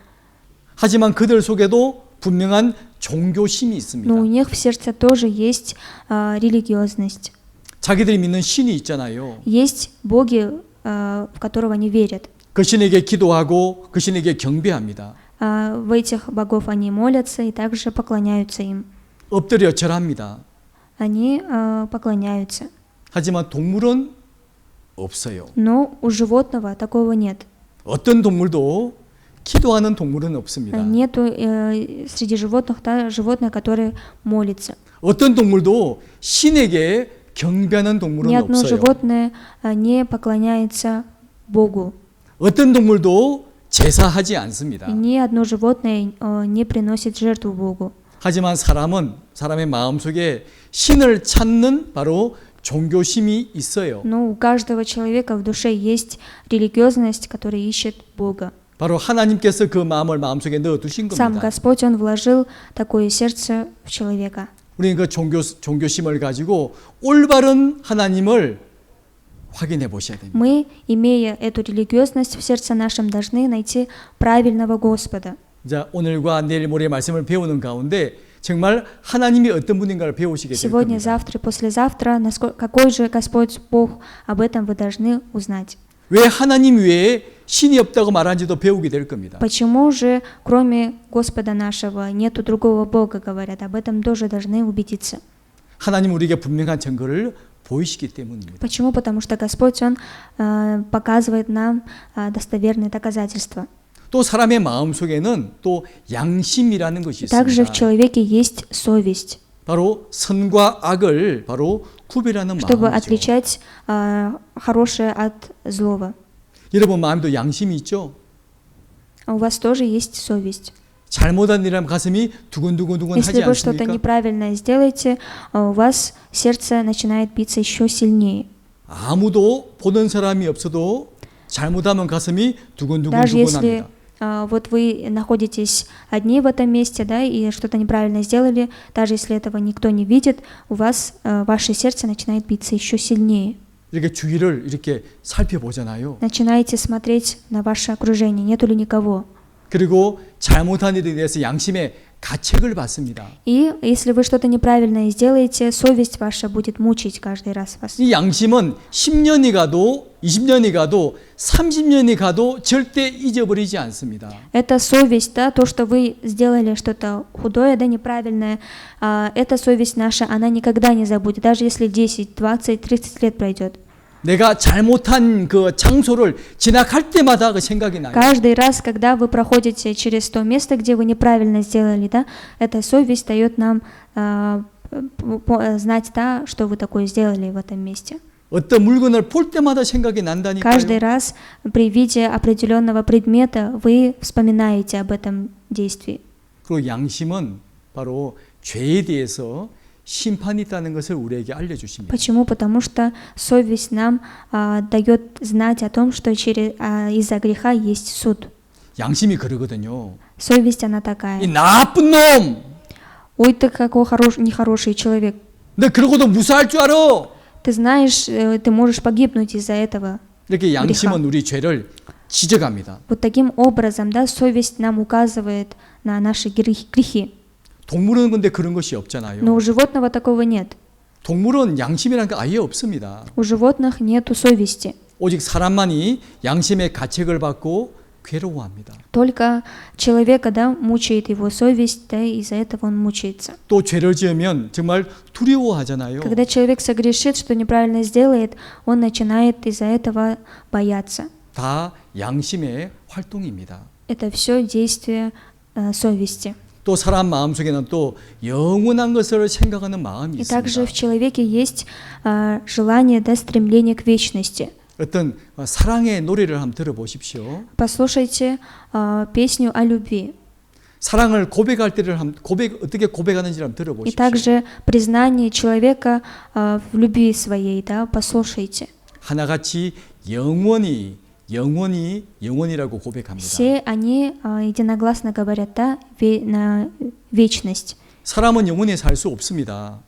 하지만 그들 속에도 분명한 종교심이 있습니다. но у них в сердце тоже есть религиозность. 자기들이 믿는 신이 있잖아요. Есть боги, в которого они верят. 그 신에게 기도하고 그 신에게 경배합니다. В этих богов они молятся и также поклоняются им. 엎드려 절합니다. Они поклоняются. 하지만 동물은 없어요. Но у животного такого нет. 어떤 동물도 기도하는 동물은 없습니다. Нету среди животных, да, животное, которое молится. 어떤 동물도 신에게 경배하는 동물은 Ни одно 없어요. животное не поклоняется Богу. 어떤 동물도 제사하지 않습니다. И ни одно животное не приносит жертву Богу. 하지만 사람은 사람의 마음속에 신을 찾는 바로 종교심이 있어요. Но у каждого человека в душе есть религиозность, которая ищет Бога. 바로 하나님께서 그 마음을 마음속에 넣어 두신 Сам 겁니다. Господь, Он вложил такое сердце в человека. 우리는 그 종교심을 가지고 올바른 하나님을 확인해 보셔야 됩니다. Мы, имея эту религиозность в сердце нашем, должны найти правильного Господа. 자, 오늘과 내일 모레 말씀을 배우는 가운데 정말 하나님이 어떤 분인가를 배우시게 될 Сегодня, 겁니다. завтра, послезавтра, какой же Господь Бог, об этом вы должны узнать. 왜 하나님 외에 신이 없다고 말하는지도 배우게 될 겁니다. Почему же, кроме Господа нашего, нету другого Бога, говорят? Об этом тоже должны убедиться. 하나님 우리에게 분명한 증거를 보이시기 때문입니다. Почему? Потому что Господь, Он показывает нам достоверные доказательства. 또 사람의 마음 속에는 또 양심이라는 것이 Также в 있습니다. человеке есть совесть, 바로 선과 악을 바로 구별하는 чтобы 마음이죠. отличать хорошее от злого. 여러분 마음에도 양심이 있죠? У вас тоже есть совесть. 잘못한 일이라면 가슴이 두근두근두근 Если 하지 вы что-то 않습니까? неправильно сделаете, у вас сердце начинает биться еще сильнее. 아무도 보는 사람이 없어도 잘못하면 가슴이 Даже 두근두근두근합니다. если вот вы находитесь одни в этом месте, да, и что-то неправильно сделали, даже если этого никто не видит, у вас ваше сердце начинает биться еще сильнее. 이렇게 주위를 이렇게 살펴보잖아요. Начинаете смотреть на ваше окружение, нету ли никого. 그리고 잘못한 일에 대해서 양심의 가책을 받습니다. И если вы что-то неправильное сделаете, совесть ваша будет мучить каждый раз вас. 이 양심은 10년이 가도 20년이 가도 30년이 가도 절대 잊어버리지 않습니다. Это совесть, да, то, что вы сделали что-то худое, да, неправильное, эта совесть наша, она никогда не забудет, даже если 10, 20, 30 лет пройдет. 내가 잘못한 그 장소를 지나갈 때마다 그 생각이 나요. Каждый раз, когда вы проходите через то место, где вы неправильно сделали, да, эта совесть дает нам знать, да, что вы такое сделали в этом месте. 어떤 물건을 볼 때마다 생각이 난다니까요. Каждый раз при виде определенного предмета вы вспоминаете об этом действии. 그리고 양심은 바로 죄에 대해서 심판이 있다는 것을 우리에게 알려주십니다. Почему? Потому что совесть нам дает знать о том, что из-за греха есть суд. 양심이 그러거든요. Совесть, она 이 такая. 나쁜 놈! Ой, ты какой нехороший человек. 너 그러고도 무사할 줄 알아! Ты знаешь, ты можешь погибнуть из-за этого. 이렇게 양심은 우리 죄를 지적합니다. Вот таким образом, да, совесть нам указывает на наши грехи. 동물은 근데 그런 것이 없잖아요. Но у животного такого нет. 동물은 양심이라는 게 아예 없습니다. У животных нету совести. 오직 사람만이 양심의 가책을 받고 괴로워합니다. Только человека, да, мучает его совесть, да, и из-за этого он мучается. 또 죄를 지으면 정말 두려워하잖아요. Когда человек согрешит, что неправильно сделает, он начинает из-за этого бояться. 다 양심의 활동입니다. Это все действие совести. 또 사람 마음속에는 또 영원한 것을 생각하는 마음이 И также 있습니다. в человеке есть желание, да, стремление к вечности. 어떤 사랑의 노래를 한번 들어보십시오. Послушайте песню о любви. 사랑을 고백할 때를 어떻게 고백하는지를 한번 И 들어보십시오. также признание человека в любви своей, да, послушайте. 하나같이 영원이라고 고백합니다. Все они единогласно говорят, да, на вечность. 사람은 영원히 살 수 없습니다.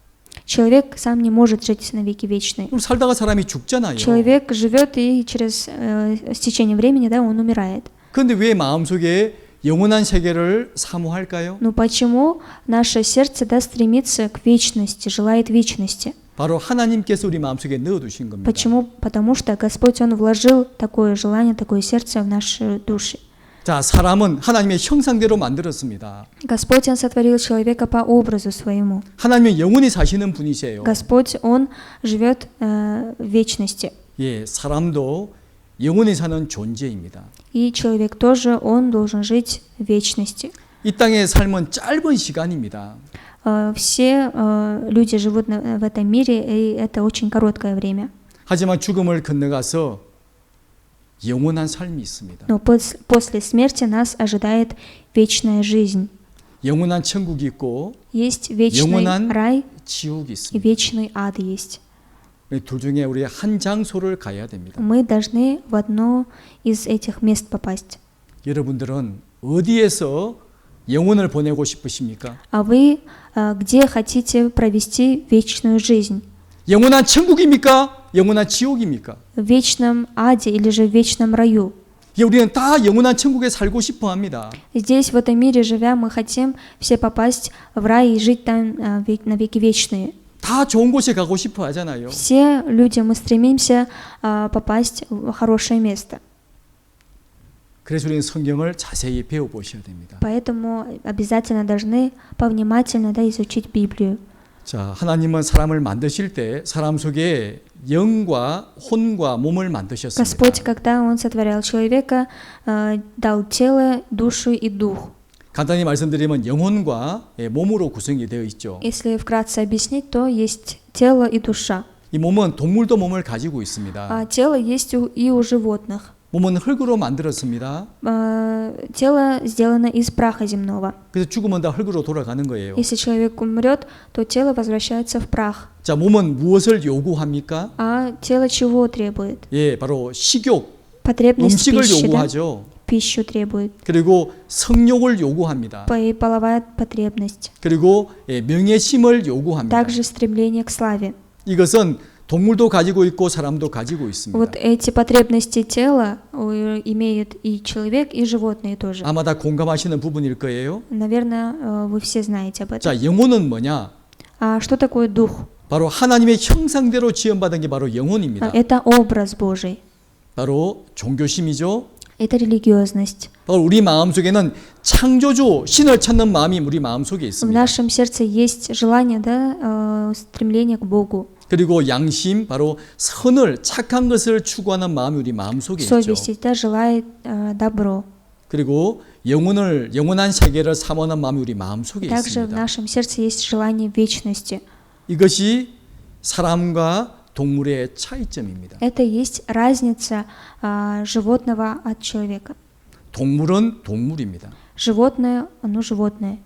Человек сам не может жить на веки вечные. 그럼 살다가 사람이 죽잖아요. Человек живет и с течением времени, да, он умирает. 그런데 왜 마음속에 영원한 세계를 사모할까요? Но почему наше сердце, да, стремится к вечности, желает вечности? 바로 하나님께서 우리 마음속에 넣어두신 겁니다. Почему? Потому что Господь, Он вложил такое желание, такое сердце в наши души. 자, 사람은 하나님의 형상대로 만들었습니다. Господь, Он сотворил человека по образу своему. 하나님은 영원히 사시는 분이세요. Господь, Он живет в вечности. 예, 사람도 영원히 사는 존재입니다. И человек тоже, он должен жить в вечности. 이 땅의 삶은 짧은 시간입니다. Все люди живут в этом мире, и это очень короткое время. 하지만 죽음을 건너가서 영원한 삶이 있습니다. Но после смерти нас ожидает вечная жизнь. 영원한 천국이 있고 Есть вечный 영원한 рай 지옥이 и 있습니다. вечный ад есть. 이 둘 중에 우리 한 장소를 가야 됩니다. Мы должны в одно из этих мест попасть. 여러분들은 어디에서 영혼을 보내고 싶으십니까? А вы где хотите провести вечную жизнь? 영원한 천국입니까? 영원한 지옥입니까? В вечном аде или же в вечном раю? 우리는 다 영원한 천국에 살고 싶어 합니다. Здесь, в этом мире живя, мы хотим все попасть в рай и жить там на веки вечные. 다 좋은 곳에 가고 싶어 하잖아요. Все люди, мы стремимся попасть в хорошее место. 그래서 우리는 성경을 자세히 배워보셔야 됩니다. Поэтому обязательно должны повнимательно изучить Библию. 자, 하나님은 사람을 만드실 때 사람 속에 영과 혼과 몸을 만드셨습니다. Господь, когда Он сотворял человека, дал тело, душу и дух. 간단히 말씀드리면 영혼과 몸으로 구성이 되어 있죠. Если вкратце объяснить, то есть тело и душа. 이 몸은 동물도 몸을 가지고 있습니다. А тело есть и у животных. 몸은 흙으로 만들었습니다. Тело сделано из праха земного. 그래서 죽으면 다 흙으로 돌아가는 거예요. Если человек умрет, то тело возвращается в прах. 자, 몸은 무엇을 요구합니까? А тело чего требует? 예, 바로 식욕, Потребность 음식을 пищи, да? 요구하죠. Пищу требует. 그리고 성욕을 요구합니다. И половая потребность. 그리고 명예심을 요구합니다. Также стремление к славе. 이것은 동물도 가지고 있고 사람도 가지고 있습니다. Вот эти потребности тела имеют и человек, и животные тоже. 아마 다 공감하시는 부분일 거예요. Наверное, вы все знаете об этом. 자, 영혼은 뭐냐? А что такое дух? 바로 하나님의 형상대로 지음받은 게 바로 영혼입니다. Это образ Божий. 바로 종교심이죠. Это религиозность. 바로 우리 마음속에는 창조주 신을 찾는 마음이 우리 마음속에 В 있습니다. нашем сердце есть желание, да, стремление к Богу. 그리고 양심, 바로 선을 착한 것을 추구하는 마음이 우리 마음속에 있죠. Совесть, да, желает добро. 그리고 영원한 세계를 사모하는 마음이 우리 마음속에 Также в 있습니다. нашем сердце есть желание вечности. 이것이 사람과 동물의 차이점입니다. Это есть разница животного от человека. 동물은 동물입니다. Животное, оно животное.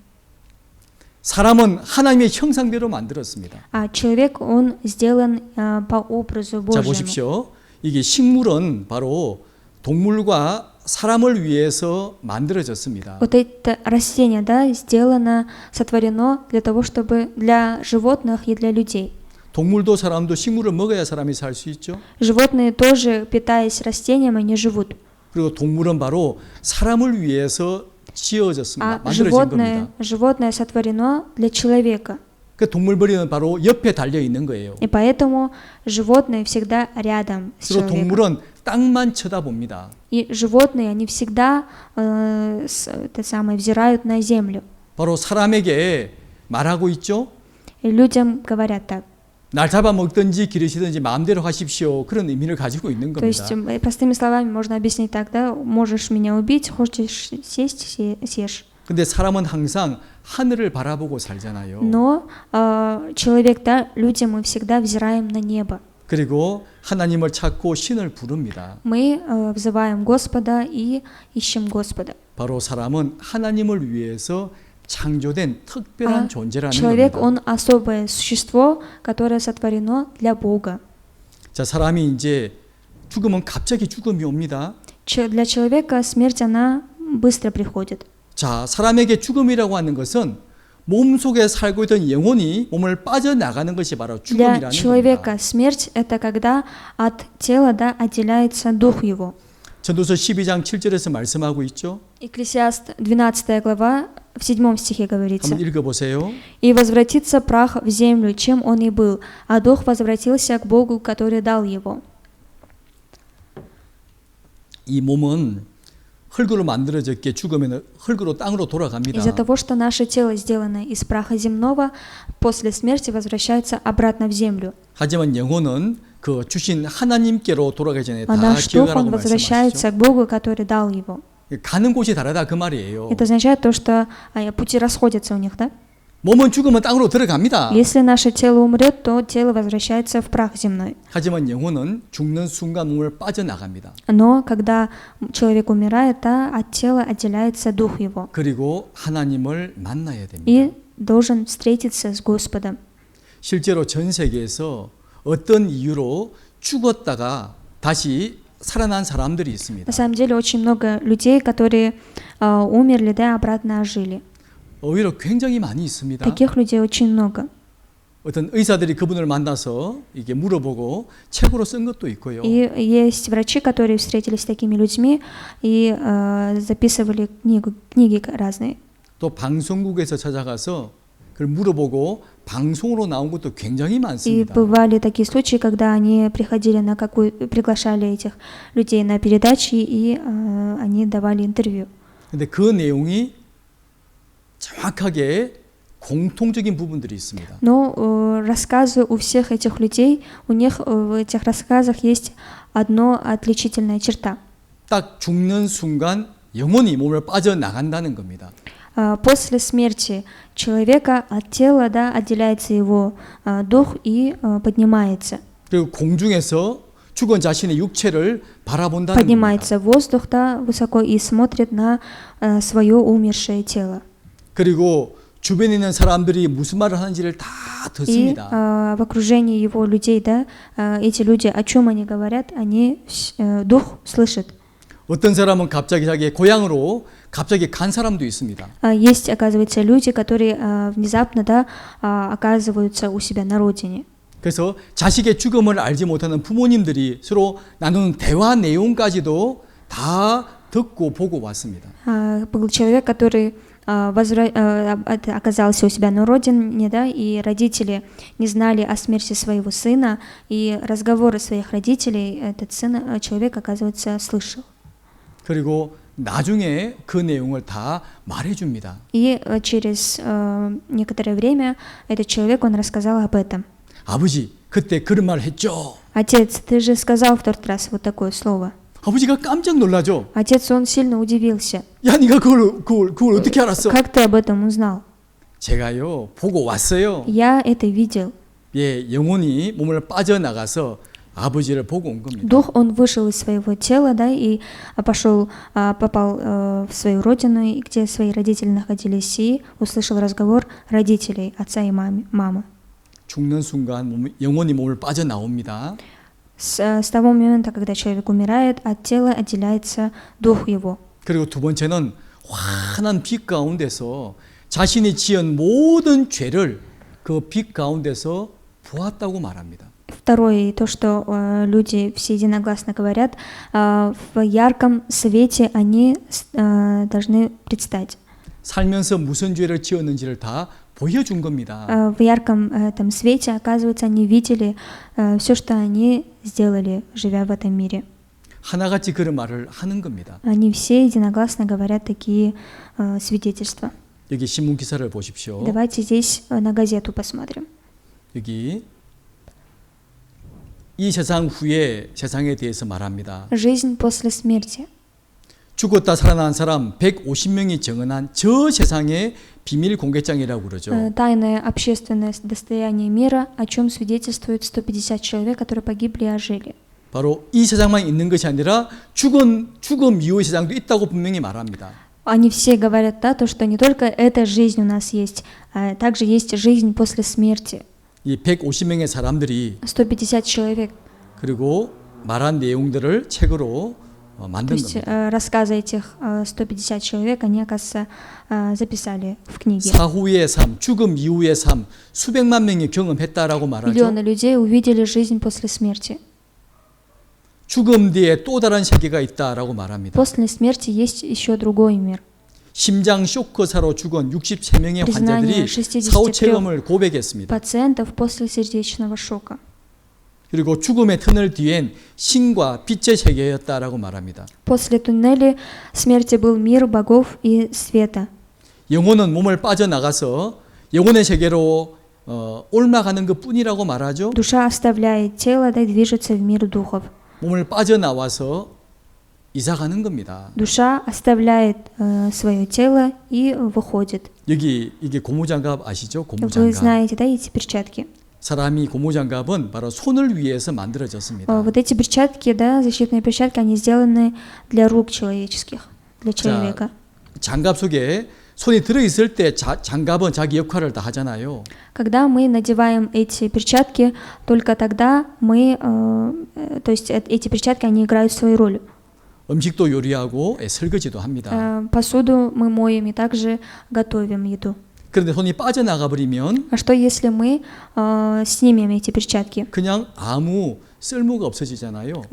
사람은 하나님의 형상대로 만들었습니다. А человек, он сделан по образу 자, Божьему. 보십시오. 이게 식물은 바로 동물과 사람을 위해서 만들어졌습니다. Вот это растение, да, сделано, сотворено для того, чтобы для животных и для людей. 동물도 사람도 식물을 먹어야 사람이 살 수 있죠. Животные тоже, питаясь растением, они живут. 그리고 동물은 바로 사람을 위해서 지어졌습니다. А 만들어진 겁니다. животное сотворено для человека. 그 동물벌이는 바로 옆에 달려 있는 거예요. И поэтому животные всегда рядом с 그리고 человеком. 동물은 땅만 쳐다봅니다. И животные, они всегда взирают на землю. 바로 사람에게 말하고 있죠. И людям говорят так. 날 잡아먹든지 기르시든지 마음대로 하십시오. 그런 의미를 가지고 있는 То есть, 겁니다. простыми словами можно объяснить так, да, можешь меня убить, хочешь сесть, съешь. 근데 사람은 항상 하늘을 바라보고 살잖아요. Но человек, да, люди, мы всегда взираем на небо. 그리고 하나님을 찾고 신을 부릅니다. Мы взываем Господа и ищем Господа. 바로 사람은 하나님을 위해서 창조된 특별한 존재라는 Человек, 겁니다. он особое существо, которое сотворено для Бога. 자, 사람이 이제 죽으면 갑자기 죽음이 옵니다. Для человека смерть, она быстро приходит. 자, 사람에게 죽음이라고 하는 것은 몸속에 살고 있던 영혼이 몸을 빠져나가는 것이 바로 Для 죽음이라는 человека 겁니다. смерть — это когда от тела, да, отделяется дух его. 전도서 12장 7절에서 말씀하고 있죠. Екклесиаст 12 глава в 7 стихе говорится: 한번 읽어보세요. «И возвратится прах в землю, чем он и был, а дух возвратился к Богу, который дал его». 이 몸은 흙으로 만들어졌기에 죽으면 흙으로 땅으로 돌아갑니다. Из-за того, что наше тело сделано из праха земного, после смерти возвращается обратно в землю. 하지만 영혼은 그 주신 하나님께로 돌아가기 전에 А 다 наш дух, 기억하라고 он возвращается 말씀하시죠. к Богу, который дал его. 가는 곳이 다르다 그 말이에요. Это означает то, что пути расходятся у них, да? 몸은 죽으면 땅으로 들어갑니다. Если наше тело умрет, то тело возвращается в прах земной. 하지만 영혼은 죽는 순간 몸을 빠져나갑니다. Но когда человек умирает, от тела отделяется дух его 그리고 하나님을 만나야 됩니다. и должен встретиться с Господом. 실제로 전 세계에서 어떤 이유로 죽었다가 다시 살아난 사람들이 있습니다. На самом деле очень много людей, которые умерли, да, обратно ожили. 오히려 굉장히 많이 있습니다. Таких людей очень много. 어떤 의사들이 그분을 만나서 이게 물어보고 책으로 쓴 것도 있고요. И есть врачи, которые встретились с такими людьми и записывали книги разные. 또 방송국에서 찾아가서 그걸 물어보고 방송으로 나온 것도 굉장히 И 많습니다. бывали такие случаи, когда они приходили приглашали этих людей на передачи, и они давали интервью. 근데 그 내용이 정확하게 공통적인 부분들이 있습니다. Но рассказы у всех этих людей, у них в этих рассказах есть одна отличительная черта. 딱 죽는 순간 영혼이 몸을 빠져나간다는 겁니다. После смерти человека от тела, да, отделяется его дух и поднимается. 그리고 공중에서 죽은 자신의 육체를 바라본다는 겁니다. Поднимается в воздух, да, высоко, и смотрит на свое умершее тело. 그리고 주변에 있는 사람들이 무슨 말을 하는지를 다 И 듣습니다. в окружении его людей, да, эти люди, о чем они говорят, они дух слышит. 어떤 사람은 갑자기 자기의 고향으로 갑자기 간 사람도 있습니다. Есть, оказывается, люди, которые внезапно, да, оказываются у себя на родине. 그래서 자식의 죽음을 알지 못하는 부모님들이 서로 나누는 대화 내용까지도 다 듣고 보고 왔습니다. Был человек, который оказался у себя на родине, да, и родители не знали о смерти своего сына, и разговоры своих родителей этот человек, оказывается, слышал. 그리고 나중에 그 내용을 다 말해줍니다. И через некоторое время этот человек, он рассказал об этом. 아버지, 그때 그런 말 했죠. Отец, ты же сказал в тот раз вот такое слово. 아버지가 깜짝 놀라죠. Отец, он сильно удивился. 야, 네가 그걸 어떻게 알았어? Как ты об этом узнал? 제가요 보고 왔어요. Я это видел. 예, 영혼이 몸을 빠져나가서 아버지를 보고 온 겁니다. Дух, он вышел из своего тела, да, и попал в свою родину, где свои родители находились, и услышал разговор родителей, отца и мамы. 죽는 순간 영혼이 몸을 빠져나옵니다. С того момента, когда человек умирает, от тела отделяется дух его. 그리고 두 번째는 환한 빛 가운데서 자신이 지은 모든 죄를 그 빛 가운데서 보았다고 말합니다. Второе, то, что люди все единогласно говорят, в ярком свете они должны предстать. 살면서 무슨 죄를 지었는지를 다 보여준 겁니다. В ярком этом свете, оказывается, они видели все, что они сделали, живя в этом мире. 하나같이 그런 말을 하는 겁니다. Они все единогласно говорят такие свидетельства. 여기 신문 기사를 보십시오. Давайте здесь на газету посмотрим. 여기 이 세상 후에 세상에 대해서 말합니다. Жизнь после смерти. 죽었다 살아난 사람 150명이 증언한 저 세상의 비밀 공개장이라고 그러죠. Тайное общественное достояние мира, о чем свидетельствуют 150 человек, которые погибли и ожили. 바로 이 세상만 있는 것이 아니라 죽음 이후의 세상도 있다고 분명히 말합니다. Они все говорят, да, то, что не только эта жизнь у нас есть, а также есть жизнь после смерти. 이 150명의 사람들이 150 человек. 그리고 말한 내용들을 책으로 То 만든 есть 겁니다. рассказы этих 150 человек, они, оказывается, записали в книге. 사후의 삶, 죽음 이후의 삶 수백만 명이 경험했다라고 말하죠. Миллионы людей увидели жизнь после смерти. 죽음 뒤에 또 다른 세계가 있다라고 말합니다. После смерти есть еще другой мир. 심장 쇼크사로 죽은 63명의 환자들이 사후 체험을 고백했습니다. Пациентов после сердечного шока. 그리고 죽음의 터널 뒤엔 신과 빛의 세계였다라고 말합니다. После туннеля смерти был мир богов и света. 영혼은 몸을 빠져나가서 영혼의 세계로 옮아가는 것뿐이라고 말하죠. Душа оставляет тело, да, и движется в мир духов. 몸을 빠져나와서 이사가는 겁니다. Душа оставляет свое тело и выходит. 여기 이게 고무장갑 아시죠? Вы 고무장갑. знаете, да, эти перчатки. 사람이 고무장갑은 바로 손을 위해서 만들어졌습니다. Вот эти перчатки, да, защитные перчатки, они сделаны для рук человеческих, для человека. 장갑 속에 손이 들어있을 때 장갑은 자기 역할을 다 하잖아요. Когда мы надеваем эти перчатки, только тогда мы, то есть эти перчатки, они играют свою роль. 음식도 요리하고 설거지도 합니다. Посуду мы моем и также готовим еду. 그런데 손이 빠져나가 버리면 А что если мы снимем эти перчатки? 그냥 아무 쓸모가 없어지잖아요.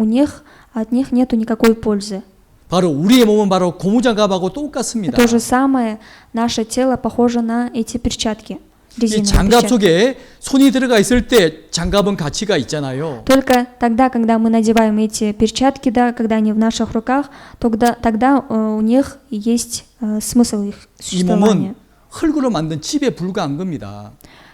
От них нету никакой пользы. 바로 우리의 몸은 바로 고무장갑하고 똑같습니다. То же самое, наше тело похоже на эти перчатки. 이 резиновые 장갑 перчатки. 속에 손이 들어가 있을 때 장갑은 가치가 있잖아요. Только тогда, когда мы надеваем эти перчатки, да, когда они в наших руках, тогда у них есть смысл их 이 существования. 몸은 흙으로 만든 집에 불과한 겁니다.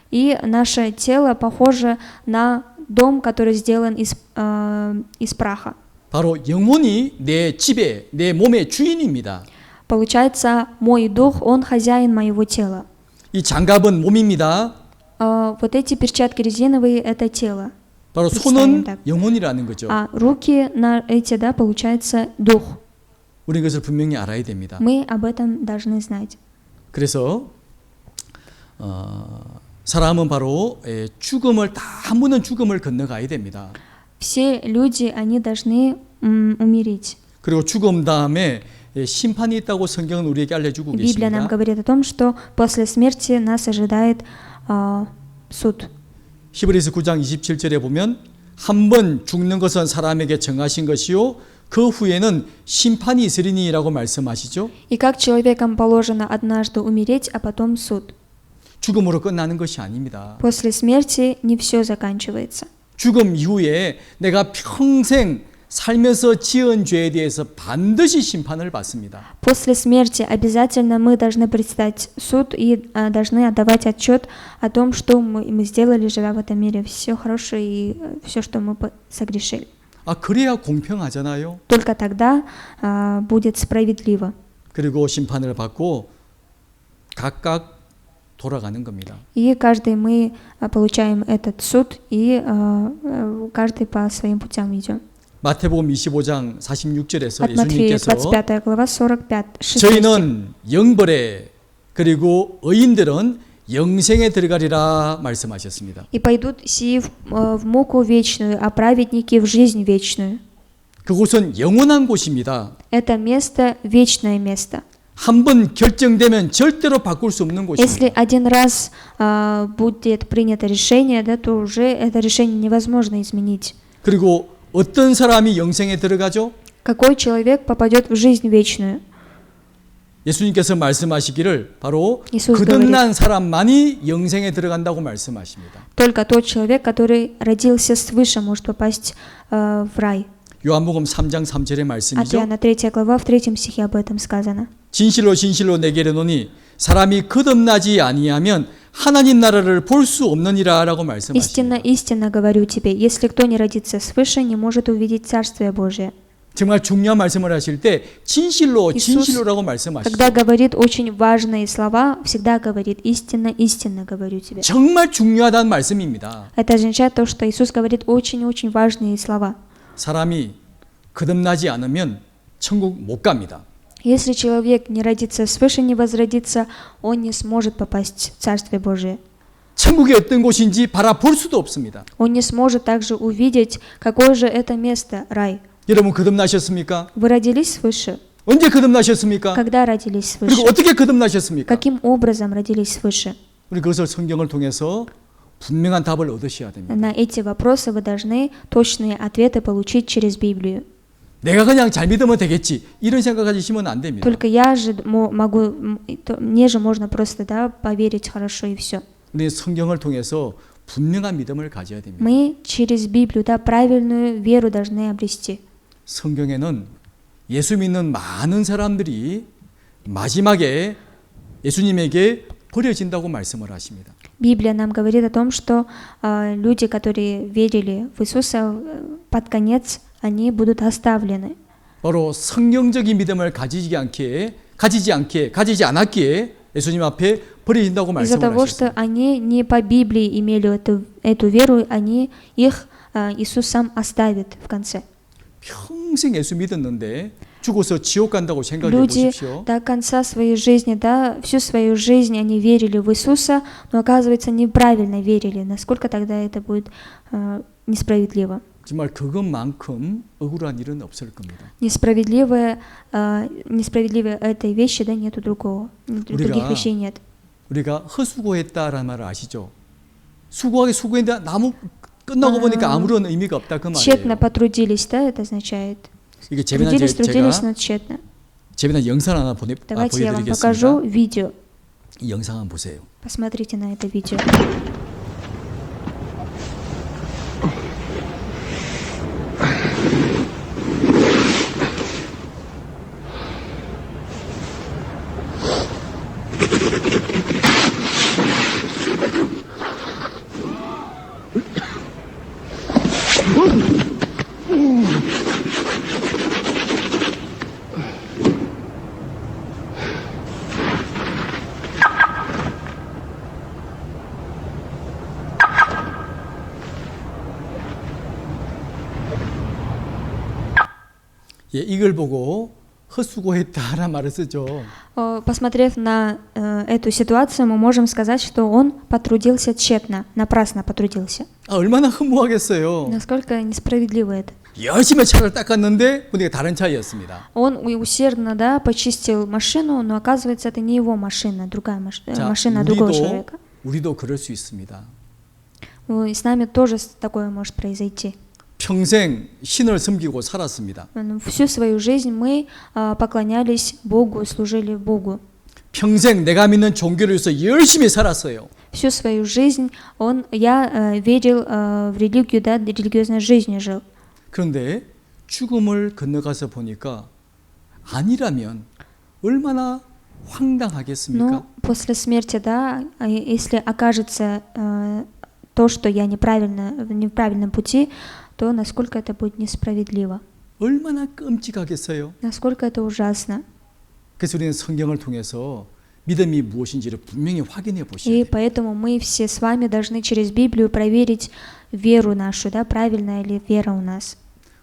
И наше тело похоже на дом, который сделан из праха. 바로 영혼이 내 집에, 내 몸의 주인입니다. Получается, мой дух, он хозяин моего тела. 이 장갑은 몸입니다. Вот эти перчатки резиновые — это тело. 바로 представим 손은 так. 영혼이라는 거죠. А руки на эти, да, получается дух. 우리 이것을 분명히 알아야 됩니다. Мы об этом должны знать. 그래서 사람은 바로 죽음을 다 한 번은 죽음을 건너가야 됩니다. Все люди, они должны умереть. 그리고 죽음 다음에 심판이 있다고 성경은 우리에게 알려주고 Библия нам 계십니다. говорит о том, что после смерти нас ожидает суд. 히브리서 9장 27절에 보면 한 번 죽는 것은 사람에게 정하신 것이요 그 후에는 심판이 있으리니라고 말씀하시죠. И как человекам положено однажды умереть, а потом суд. 죽음으로 끝나는 것이 아닙니다. После смерти не все заканчивается. 죽음 이후에 내가 평생 살면서 지은 죄에 대해서 반드시 심판을 받습니다. После смерти обязательно мы должны предстать суд и должны отдавать отчет о том, что мы сделали, живя в этом мире, все хорошее и все, что мы согрешили. 그래야 공평하잖아요. Только тогда будет справедливо. 그리고 심판을 받고 각각 돌아가는 겁니다. И каждый мы получаем этот суд, и каждый по своим путям идем. 마태복음 25장 46절에서 От Матфея, 예수님께서 25 глава, 45, 6 저희는 영벌에 그리고 의인들은 영생에 들어가리라 말씀하셨습니다. «И пойдут сии в муку вечную, а праведники в жизнь вечную». 그곳은 영원한 곳입니다. Это место — вечное место. 한 번 결정되면 절대로 바꿀 수 없는 곳입니다. Если один раз будет принято решение, да, то уже это решение невозможно изменить. 그리고 어떤 사람이 영생에 들어가죠? Какой человек попадет в жизнь вечную? 예수님께서 말씀하시기를 바로 이수스 거듭난 사람만이 영생에 들어간다고 말씀하십니다. Только тот человек, который родился свыше, может попасть в рай. 요한복음 3장 3절의 От 말씀이죠. Иоанна 3 глава, в 3 стихе об этом сказано. 진실로 진실로 내게 이르노니 사람이 거듭나지 아니하면 하나님 나라를 볼 수 없느니라라고 Истинно, 말씀하십니다. истинно говорю тебе, если кто не родится свыше, не может увидеть Царствие Божие. 정말 중요한 말씀을 하실 때 진실로 이수스 진실로라고 말씀하시죠. Когда говорит очень важные слова, всегда говорит истинно, истинно говорю тебе. 정말 중요하다는 말씀입니다. Это означает то, что Иисус говорит очень-очень важные слова. 사람이 거듭나지 않으면 천국 못 갑니다. Если человек не родится свыше, не возродится, он не сможет попасть в Царствие Божие. 천국이 어떤 곳인지 바라볼 수도 없습니다. Он не сможет также увидеть, какое же это место, рай. 여러분 거듭나셨습니까? Вы родились свыше? 언제 거듭나셨습니까? Когда родились 그리고 свыше? 어떻게 거듭나셨습니까? Каким образом родились свыше? 우리 그것을 성경을 통해서 분명한 답을 얻으셔야 됩니다. На эти вопросы вы должны точные ответы получить через Библию. 내가 그냥 잘 믿으면 되겠지 이런 생각 가지시면 안 됩니다. Только я же могу, мне же можно просто, да, поверить хорошо и все. 우리 성경을 통해서 분명한 믿음을 가져야 됩니다. Мы через Библию, да, правильную веру должны обрести. 성경에는 예수 믿는 많은 사람들이 마지막에 예수님에게 버려진다고 말씀을 하십니다. Библия нам говорит о том, что люди, которые верили в Иисуса, под конец они будут оставлены. 바로 성경적인 믿음을 가지지 않았기에 예수님 앞에 버려진다고 Из-за 말씀을 того, что 하셨습니다. они не по Библии имели эту веру, их Иисус сам оставит в конце. 평생 예수 믿었는데 죽어서 지옥 간다고 생각해 Люди 보십시오. до конца своей жизни, да, всю свою жизнь они верили в Иисуса, но оказывается неправильно верили. Насколько тогда это будет несправедливо? 정말 그것만큼 억울한 일은 없을 겁니다. Несправедливые этой вещи, да, нету другого. Других вещей нет. 우리가 허수고했다라는 말을 아시죠? 수고했는데 끝나고 보니까 아무런 의미가 없다 그 Тщетно 말이에요. потрудились, да, это означает. 이게 재미난 Трудились, 제가 но тщетно. 재미난 영상 하나 Давайте я вам покажу 보여드리겠습니다. видео. 이 영상 한번 보세요. Посмотрите на это видео. 예, 이걸 보고 헛수고했다라는 말을 쓰죠. Посмотрев на эту ситуацию, мы можем сказать, что он потрудился тщетно, напрасно потрудился. 아, 얼마나 허무하겠어요. Насколько несправедливо это. 열심히 차를 닦았는데 보니까 다른 차였습니다. Он усердно, да, почистил машину, но оказывается, это не его машина, другая 자, машина другого человека. 우리도 그럴 수 있습니다. И с нами тоже такое может произойти. 평생 신을 섬기고 살았습니다. Всю свою жизнь мы поклонялись Богу, служили Богу. 평생 내가 믿는 종교를 위해서 열심히 살았어요. Всю свою жизнь я верил в религию, да, религиозной жизнью жил. 그런데 죽음을 건너가서 보니까 아니라면 얼마나 황당하겠습니까? Но после смерти, да, если окажется то, что я в неправильном пути, то насколько это будет несправедливо, 얼마나 끔찍하겠어요. насколько это ужасно. 그래서 우리는 성경을 통해서 믿음이 무엇인지를 분명히 확인해 보셔야 И 돼요. поэтому мы все с вами должны через Библию проверить веру нашу, да, правильная ли вера у нас.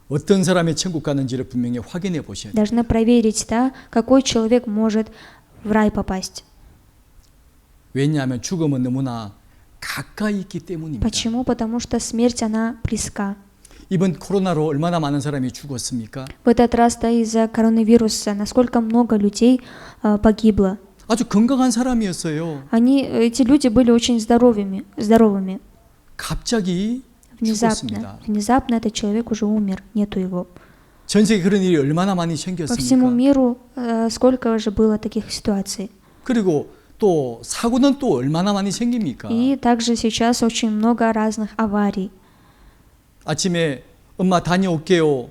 어떤 사람이 천국 가는지를 분명히 확인해 보셔야 돼요. Должны проверить, да, какой человек может в рай попасть. 왜냐하면 죽음은 너무나 가까이 있기 때문입니다. Почему? Потому что смерть, она близка. 이번 코로나로 얼마나 많은 사람이 죽었습니까? В этот раз, да, из-за коронавируса, насколько много людей погибло. 아주 건강한 사람이었어요. Эти люди были очень здоровыми. 갑자기 죽었습니다. Внезапно этот человек уже умер, нету его. 전 세계 그런 일이 얼마나 많이 По всему 생겼습니까? миру сколько же было таких ситуаций. 그리고 또 사고는 또 얼마나 많이 생깁니까? И также сейчас очень много разных аварий. 아침에 엄마 다녀올게요.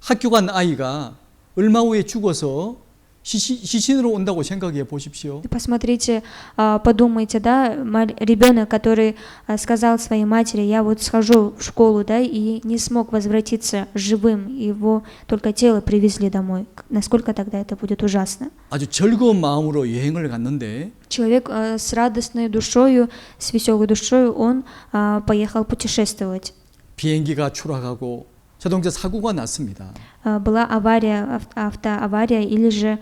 학교 간 아이가 얼마 후에 죽어서 시신으로 온다고 생각해 보십시오. И посмотрите, подумайте, да, ребенок, который сказал своей матери, я вот схожу в школу, да, и не смог возвратиться живым, его только тело привезли домой. Насколько тогда это будет ужасно? 아주 즐거운 마음으로 여행을 갔는데 Человек с радостной душою, с веселой душою, он поехал путешествовать. 비행기가 추락하고 자동차 사고가 났습니다. Была авария, автоавария или же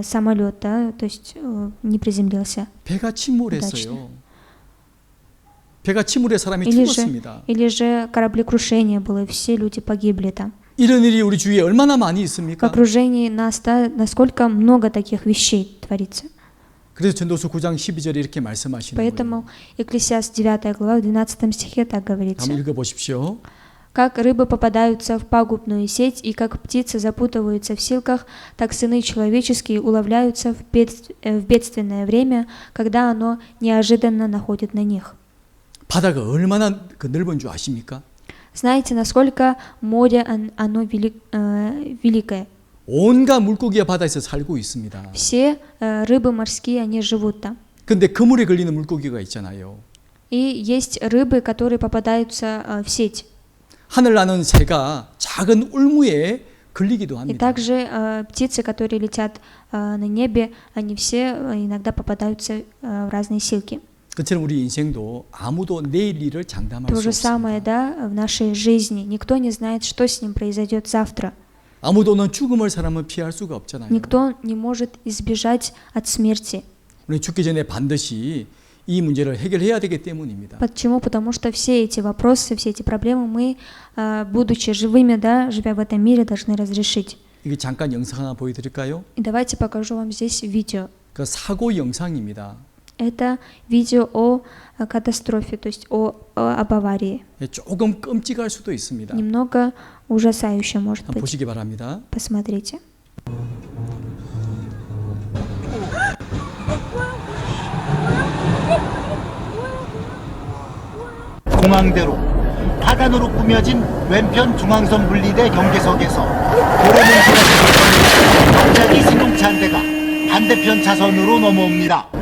самолет, да, то есть не приземлился. 배가 침몰했어요. 배가 침몰해 사람이 Или 죽었습니다. же кораблекрушение было, и все люди погибли там. 이런 일이 우리 주위에 얼마나 많이 В 있습니까? окружении нас, да, насколько много таких вещей творится. 그래서 전도서 9장 12절에 이렇게 말씀하시는 거예요. Поэтому Екклесиаст 9 глава в 12 стихе так говорится. 한번 읽어보십시오. Как рыбы попадаются в пагубную сеть, и как птицы запутываются в силках, так сыны человеческие уловляются в бедственное время, когда оно неожиданно находит на них. 바다가 얼마나 넓은 줄 아십니까? Знаете, насколько море, оно великое. 온갖 물고기가 바다에서 살고 있습니다. Все рыбы морские, они живут там. 근데 그물에 걸리는 물고기가 있잖아요. И есть рыбы, которые попадаются в сеть. 하늘 나는 새가 작은 울무에 걸리기도 И 합니다. также птицы, которые летят на небе, они все иногда попадаются в разные силки. 그처럼 우리 인생도 아무도 내일 일을 장담할 То 수 же самое, 없습니다. да, в нашей жизни. Никто не знает, что с ним произойдет завтра. 아무도는 죽음을 사람은 피할 수가 없잖아요. Никто не может избежать от смерти. 우리 죽기 전에 반드시 이 문제를 해결해야 되기 때문입니다. Почему? Потому что все эти вопросы, все эти проблемы мы, будучи живыми, да, живя в этом мире, должны разрешить. 이게 잠깐 영상 하나 보여드릴까요? И давайте покажу вам здесь видео. 그 사고 영상입니다. Это видео о катастрофе, то есть об аварии. 조금 끔찍할 수도 있습니다. Немного ужасающе, может 한번 быть. 보시기 바랍니다. Посмотрите. 공항대로 화단으로 꾸며진 왼편 중앙선 분리대 경계석에서 도로는 갑자기 승용차 한 대가 반대편 차선으로 넘어옵니다.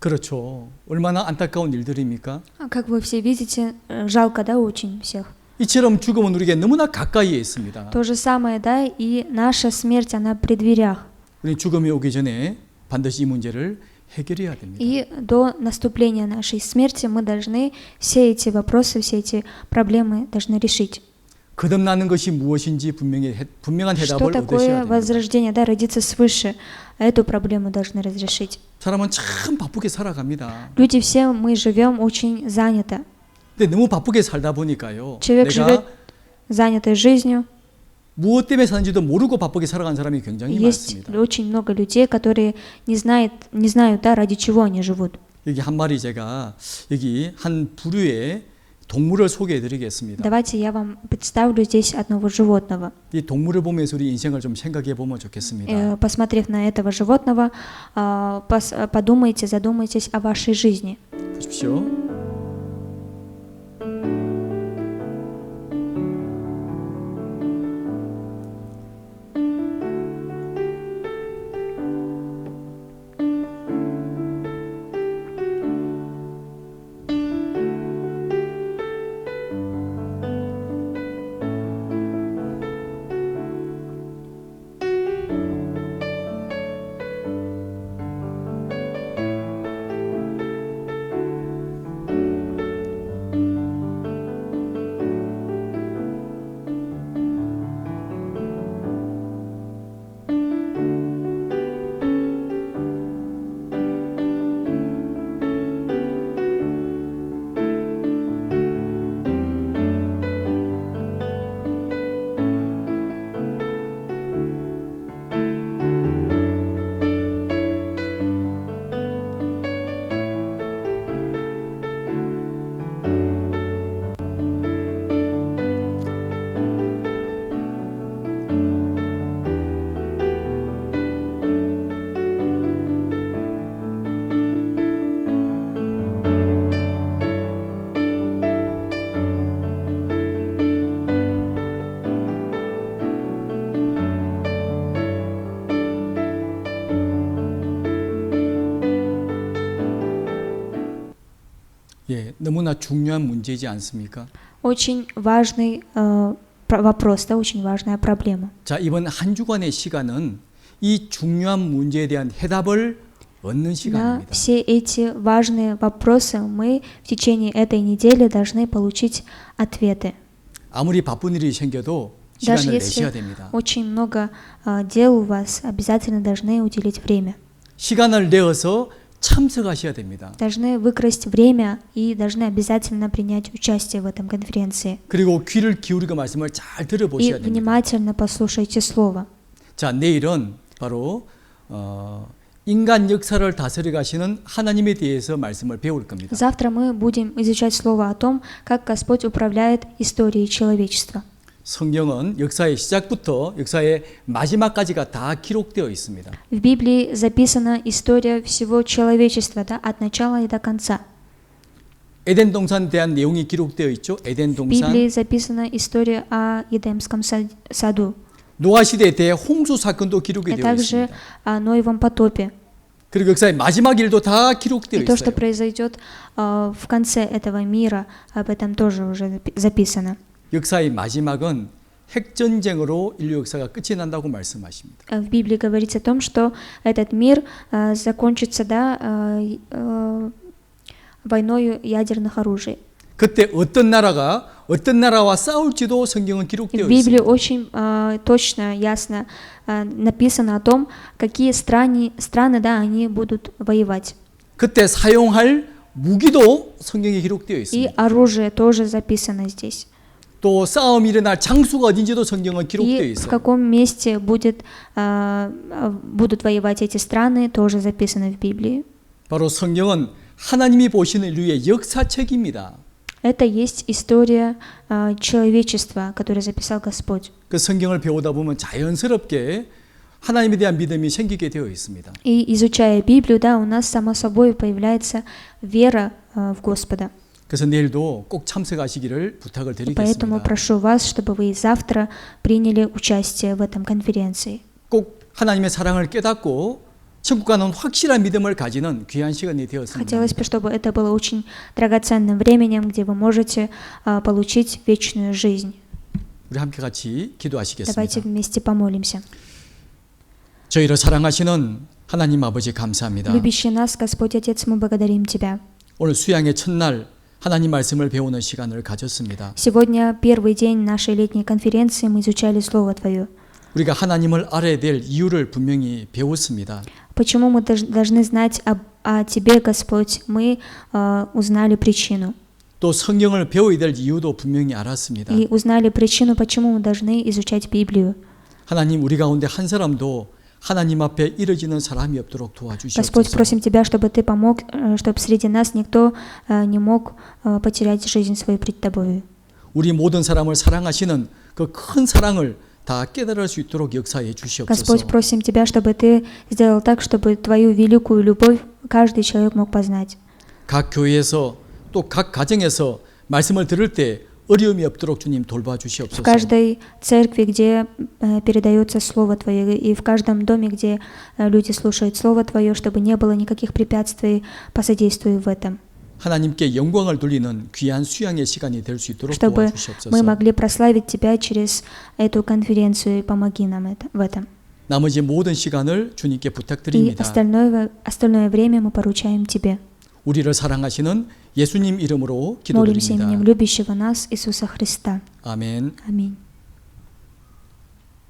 그렇죠. 얼마나 안타까운 일들입니까? Как вы все видите, жалко, да, очень всех. 이처럼 죽음은 우리에게 너무나 가까이에 있습니다. То же самое, да, и наша смерть, она при дверях. 우리 죽음이 오기 전에 반드시 이 문제를 해결해야 됩니다. И до наступления нашей смерти мы должны все эти вопросы, все эти проблемы должны решить. 거듭나는 것이 무엇인지 분명한 Что 해답을 얻으셔야 такое 됩니다. возрождение, да, родиться свыше? Эту проблему должны разрешить. 사람은 참 바쁘게 살아갑니다. Люди все, мы живем очень занято. 근데 너무 바쁘게 살다 보니까요. Человек 내가 живет занятой жизнью. 무엇 때문에 사는지도 모르고 바쁘게 살아가는 사람이 굉장히 Есть 많습니다. очень много людей, которые не знают, да, ради чего они живут. 여기 한 마리 제가 여기 한 부류의 동물을 소개해 드리겠습니다. Давайте я вам представлю здесь одного животного. 이 동물을 보면서 우리 인생을 좀 생각해 보면 좋겠습니다. Посмотрев на этого животного, подумайте, задумайтесь о вашей жизни. 보십시오. 예, 너무나 중요한 문제이지 않습니까? Очень важный вопрос, да, очень важная проблема. 자, 이번 한 주간의 시간은 이 중요한 문제에 대한 해답을 얻는 На 시간입니다. все эти важные вопросы мы в течение этой недели должны получить ответы. 아무리 바쁜 일이 생겨도 Даже 시간을 если 내셔야 됩니다. очень много дел у вас, обязательно должны уделить время. 시간을 내어서 참석하셔야 됩니다. Должны выкрасть время и должны обязательно принять участие в этом конференции. 그리고 귀를 기울이고 말씀을 잘 И 들어보셔야 됩니다. внимательно послушайте слово. 자, 내일은 바로 인간 역사를 다스려 가시는 하나님에 대해서 말씀을 배울 겁니다. Завтра мы будем изучать слово о том, как Господь управляет историей человечества. 성경은 역사의 시작부터 역사의 마지막까지가 다 기록되어 있습니다. В Библии записана история всего человечества, да, от начала и до конца. 에덴 동산에 대한 내용이 기록되어 있죠. 에덴 В 동산. Библии записана история о Едемском саду, 노아 시대에 대해 홍수 사건도 기록이 и 되어 также 있습니다. о Ноевом потопе. 그리고 역사의 마지막 일도 다 기록되어 И то, что 있어요. произойдет в конце этого мира, об этом тоже уже записано. 역사의 마지막은 핵전쟁으로 인류 역사가 끝이 난다고 말씀하십니다. В Библии говорится о том, что этот мир закончится, да, войной ядерных оружий. 그때 어떤 나라와 싸울지도 성경은 기록되어 В Библии 있습니다. очень точно, ясно написано о том, какие страны, да, они будут воевать. 그때 사용할 무기도 성경에 기록되어 И 있습니다. оружие тоже записано здесь. 또 싸움이 일어날 장소가 어딘지도 성경은 기록되어 И в 있어요. каком месте будут воевать эти страны, тоже записано в Библии. 바로 성경은 하나님이 보시는 인류의 역사책입니다. Это есть история человечества, которую записал Господь. 그 성경을 배우다 보면 자연스럽게 하나님에 대한 믿음이 생기게 되어 있습니다. И изучая Библию, да, у нас само собой появляется вера в Господа. 그래서 내일도 꼭 참석하시기를 부탁을 И поэтому 드리겠습니다. прошу вас, чтобы вы завтра приняли участие в этом конференции. 꼭 하나님의 사랑을 깨닫고 천국 가는 확실한 믿음을 가지는 귀한 시간이 되었습니다. Хотелось бы, чтобы это было очень драгоценным временем, где вы можете получить вечную жизнь. 우리 함께 같이 기도하시겠습니다. Давайте вместе помолимся. 저희를 사랑하시는 하나님 아버지 감사합니다. Любящий нас, Господь Отец, мы благодарим Тебя. 오늘 수양의 첫날 하나님 말씀을 배우는 시간을 가졌습니다. Сегодня первый день нашей летней конференции мы изучали Слово Твое. 우리가 하나님을 알아야 될 이유를 분명히 배웠습니다. Почему мы должны знать о Тебе, Господь? Мы узнали причину. 또 성경을 배워야 될 이유도 분명히 알았습니다. И узнали причину, почему мы должны изучать Библию. 하나님 우리 가운데 한 사람도 하나님 앞에 이르지는 사람이 없도록 Господь, 도와주시옵소서. просим Тебя, чтобы Ты помог, чтобы среди нас никто не мог потерять жизнь свою пред Тобою. 우리 모든 사람을 사랑하시는 그 큰 사랑을 다 깨달을 수 있도록 역사해 주시옵소서. Господь, просим Тебя, чтобы Ты сделал так, чтобы Твою великую любовь каждый человек мог познать. 각 교회에서 또 각 가정에서 말씀을 들을 때 어려움이 없도록 주님 В 돌봐주시옵소서. каждой церкви, где передается Слово Твое, и в каждом доме, где люди слушают Слово Твое, чтобы не было никаких препятствий, посодействуй в этом. 하나님께 영광을 돌리는 귀한 수양의 시간이 될 수 있도록 Чтобы 도와주시옵소서. мы могли прославить Тебя через эту конференцию, и помоги нам в этом. 나머지 모든 시간을 주님께 И 부탁드립니다. остальное время мы поручаем Тебе. 우리를 사랑하시는 예수님 이름으로 Молимся 기도드립니다. именем любящего нас Иисуса Христа. 아멘. Аминь.